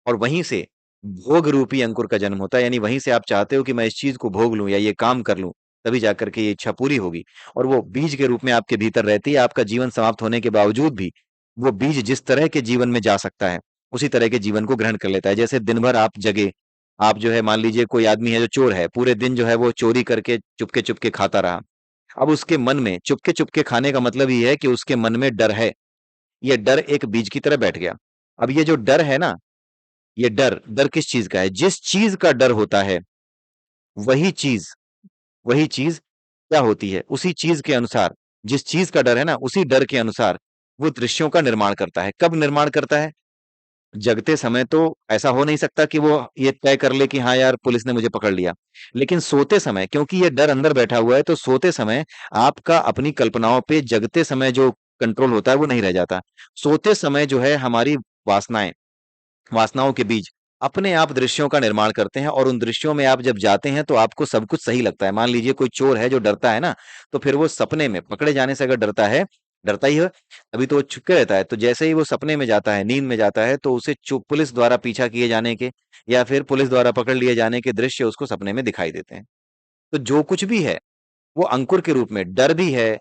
और वहीं से भोग रूपी अंकुर का जन्म होता है, यानी वहीं से आप चाहते हो कि मैं इस चीज को भोग लूं या ये काम कर लूं, तभी जाकर के ये इच्छा पूरी होगी। और वो बीज के रूप में आपके भीतर रहती है। आपका जीवन समाप्त होने के बावजूद भी वो बीज जिस तरह के जीवन में जा सकता है, उसी तरह के जीवन को ग्रहण कर लेता है। जैसे दिन भर आप जगे, आप जो है मान लीजिए कोई आदमी है जो चोर है, पूरे दिन जो है वो चोरी करके चुपके चुपके खाता रहा। अब उसके मन में चुपके चुपके खाने का मतलब ये है कि उसके मन में डर है। ये डर एक बीज की तरह बैठ गया। अब ये जो डर है ना, ये डर डर किस चीज का है? जिस चीज का डर होता है, वही चीज वही चीज क्या होती है, उसी चीज के अनुसार, जिस चीज का डर है ना, उसी डर के अनुसार वो दृश्यों का निर्माण करता है। कब निर्माण करता है? जगते समय तो ऐसा हो नहीं सकता कि वो ये तय कर ले कि हाँ यार पुलिस ने मुझे पकड़ लिया। लेकिन सोते समय, क्योंकि ये डर अंदर बैठा हुआ है, तो सोते समय आपका अपनी कल्पनाओं पे जगते समय जो कंट्रोल होता है वो नहीं रह जाता। सोते समय जो है हमारी वासनाएं, वासनाओं के बीज अपने आप दृश्यों का निर्माण करते हैं, और उन दृश्यों में आप जब जाते हैं तो आपको सब कुछ सही लगता है। मान लीजिए कोई चोर है जो डरता है ना, तो फिर वो सपने में पकड़े जाने से अगर डरता है, डरता ही है, अभी तो वो छुपके रहता है, तो जैसे ही वो सपने में जाता है, नींद में जाता है, तो उसे चुप पुलिस द्वारा पीछा किए जाने के या फिर पुलिस द्वारा पकड़ लिए जाने के दृश्य उसको सपने में दिखाई देते हैं। तो जो कुछ भी है वो अंकुर के रूप में, डर भी है,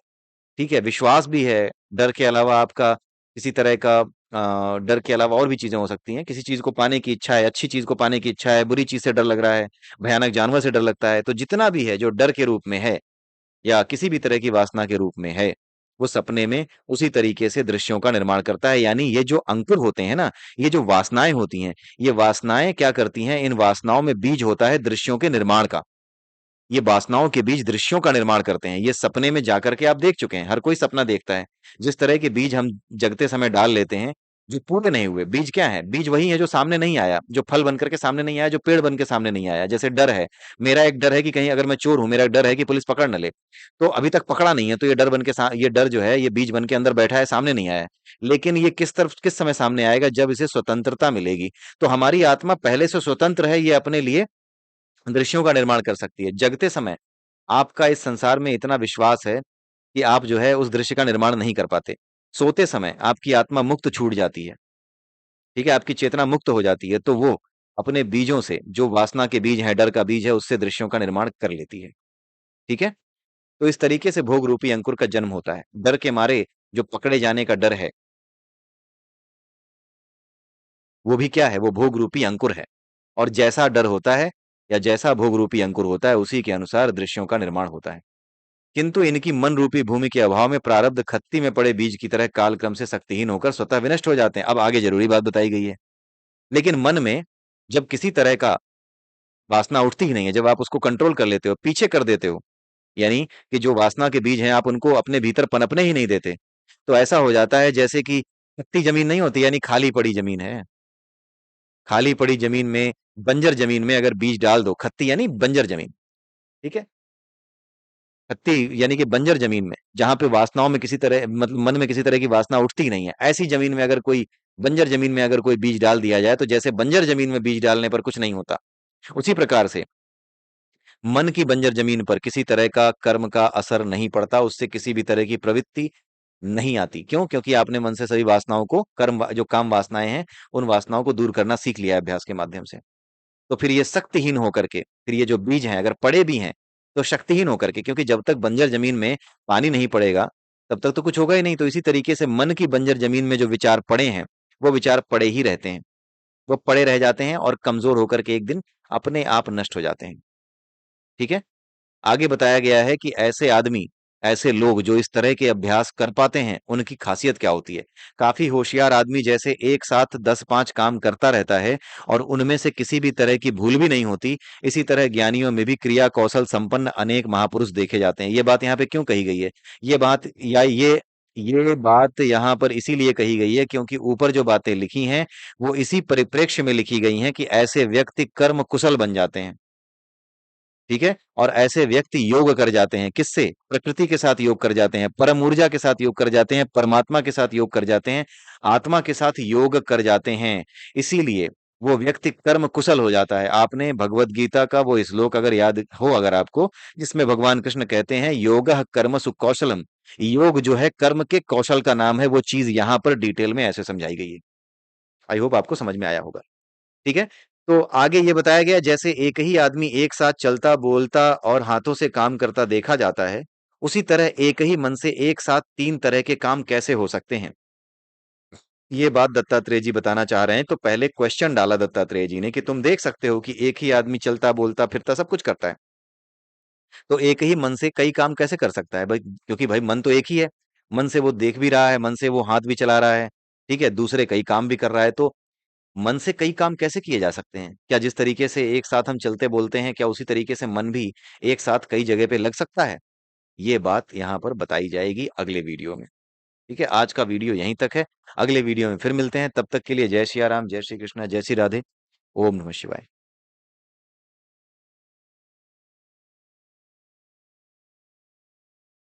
ठीक है, विश्वास भी है। डर के अलावा आपका किसी तरह का डर के अलावा और भी चीजें हो सकती हैं। किसी चीज को पाने की इच्छा है, अच्छी चीज को पाने की इच्छा है, बुरी चीज से डर लग रहा है, भयानक जानवर से डर लगता है। तो जितना भी है जो डर के रूप में है या किसी भी तरह की वासना के रूप में है, वो सपने में उसी तरीके से दृश्यों का निर्माण करता है। यानी ये जो अंकुर होते हैं ना, ये जो वासनाएं होती हैं, ये वासनाएं क्या करती हैं? इन वासनाओं में बीज होता है दृश्यों के निर्माण का। ये वासनाओं के बीज दृश्यों का निर्माण करते हैं। ये सपने में जाकर के आप देख चुके हैं, हर कोई सपना देखता है। जिस तरह के बीज हम जगते समय डाल लेते हैं, जो पूरे नहीं हुए बीज, क्या है? बीज वही है जो सामने नहीं आया, जो फल बनकर के सामने नहीं आया, जो पेड़ बन के सामने नहीं आया। जैसे डर है, मेरा एक डर है कि कहीं अगर मैं चोर हूं, मेरा एक डर है कि पुलिस पकड़ न ले, तो अभी तक पकड़ा नहीं है, तो ये डर बन के ये डर जो है, ये बीज बन के अंदर बैठा है, सामने नहीं आया है। लेकिन ये किस तरफ किस समय सामने आएगा? जब इसे स्वतंत्रता मिलेगी। तो हमारी आत्मा पहले से स्वतंत्र है, ये अपने लिए दृश्यों का निर्माण कर सकती है। जगते समय आपका इस संसार में इतना विश्वास है कि आप जो है उस दृश्य का निर्माण नहीं कर पाते। सोते समय आपकी आत्मा मुक्त छूट जाती है, ठीक है, आपकी चेतना मुक्त हो जाती है, तो वो अपने बीजों से, जो वासना के बीज हैं, डर का बीज है, उससे दृश्यों का निर्माण कर लेती है। ठीक है। तो इस तरीके से भोग रूपी अंकुर का जन्म होता है। डर के मारे जो पकड़े जाने का डर है, वो भी क्या है? वो भोग रूपी अंकुर है। और जैसा डर होता है या जैसा भोग रूपी अंकुर होता है, उसी के अनुसार दृश्यों का निर्माण होता है। किंतु इनकी मन रूपी भूमि के अभाव में प्रारब्ध खत्ती में पड़े बीज की तरह कालक्रम से शक्तिहीन होकर स्वतः विनष्ट हो जाते हैं। अब आगे जरूरी बात बताई गई है। लेकिन मन में जब किसी तरह का वासना उठती ही नहीं है, जब आप उसको कंट्रोल कर लेते हो, पीछे कर देते हो, यानी कि जो वासना के बीज हैं आप उनको अपने भीतर पनपने ही नहीं देते, तो ऐसा हो जाता है जैसे कि खत्ती जमीन नहीं होती, यानी खाली पड़ी जमीन है। खाली पड़ी जमीन में, बंजर जमीन में अगर बीज डाल दो, खत्ती यानी बंजर जमीन, ठीक है, खत्ती यानी कि बंजर जमीन में, जहां पे वासनाओं में किसी तरह, मतलब मन में किसी तरह की वासना उठती ही नहीं है, ऐसी जमीन में अगर कोई, बंजर जमीन में अगर कोई बीज डाल दिया जाए, तो जैसे बंजर जमीन में बीज डालने पर कुछ नहीं होता, उसी प्रकार से मन की बंजर जमीन पर किसी तरह का कर्म का असर नहीं पड़ता, उससे किसी भी तरह की प्रवृत्ति नहीं आती। क्यों? क्योंकि आपने मन से सभी वासनाओं को, जो काम वासनाएं हैं, उन वासनाओं को दूर करना सीख लिया है अभ्यास के माध्यम से। तो फिर ये शक्तिहीन होकर के, फिर ये जो बीज हैं अगर पड़े भी हैं, तो शक्तिहीन होकर के, क्योंकि जब तक बंजर जमीन में पानी नहीं पड़ेगा, तब तक तो कुछ होगा ही नहीं। तो इसी तरीके से मन की बंजर जमीन में जो विचार पड़े हैं, वो विचार पड़े ही रहते हैं, वो पड़े रह जाते हैं और कमजोर होकर के एक दिन अपने आप नष्ट हो जाते हैं। ठीक है। आगे बताया गया है कि ऐसे आदमी, ऐसे लोग जो इस तरह के अभ्यास कर पाते हैं, उनकी खासियत क्या होती है? काफी होशियार आदमी जैसे एक साथ 10-5 काम करता रहता है और उनमें से किसी भी तरह की भूल भी नहीं होती, इसी तरह ज्ञानियों में भी क्रिया कौशल संपन्न अनेक महापुरुष देखे जाते हैं। ये बात यहाँ पे क्यों कही गई है? ये बात या ये बात यहाँ पर इसीलिए कही गई है क्योंकि ऊपर जो बातें लिखी हैं, वो इसी परिप्रेक्ष्य में लिखी गई हैं कि ऐसे व्यक्ति कर्म कुशल बन जाते हैं। ठीक है। और ऐसे व्यक्ति योग कर जाते हैं, किससे? प्रकृति के साथ योग कर जाते हैं, परम ऊर्जा के साथ योग कर जाते हैं, परमात्मा के साथ योग कर जाते हैं, आत्मा के साथ योग कर जाते हैं। इसीलिए वो व्यक्ति कर्म कुशल हो जाता है। आपने भगवत गीता का वो श्लोक अगर याद हो अगर आपको, जिसमें भगवान कृष्ण कहते हैं योगः कर्मसु कौशलम, योग जो है कर्म के कौशल का नाम है, वो चीज यहां पर डिटेल में ऐसे समझाई गई है। आई होप आपको समझ में आया होगा। ठीक है। तो आगे ये बताया गया, जैसे एक ही आदमी एक साथ चलता बोलता और हाथों से काम करता देखा जाता है, उसी तरह एक ही मन से एक साथ तीन तरह के काम कैसे हो सकते हैं, ये बात दत्तात्रेय जी बताना चाह रहे हैं। तो पहले क्वेश्चन डाला दत्तात्रेय जी ने कि तुम देख सकते हो कि एक ही आदमी चलता बोलता फिरता सब कुछ करता है, तो एक ही मन से कई काम कैसे कर सकता है भाई? क्योंकि भाई मन तो एक ही है, मन से वो देख भी रहा है, मन से वो हाथ भी चला रहा है, ठीक है, दूसरे कई काम भी कर रहा है, तो मन से कई काम कैसे किए जा सकते हैं? क्या जिस तरीके से एक साथ हम चलते बोलते हैं, क्या उसी तरीके से मन भी एक साथ कई जगह पे लग सकता है? ये बात यहाँ पर बताई जाएगी अगले वीडियो में। ठीक है, आज का वीडियो यहीं तक है। अगले वीडियो में फिर मिलते हैं, तब तक के लिए जय सिया राम, जय श्री कृष्णा, जय श्री राधे, ओम नमः शिवाय।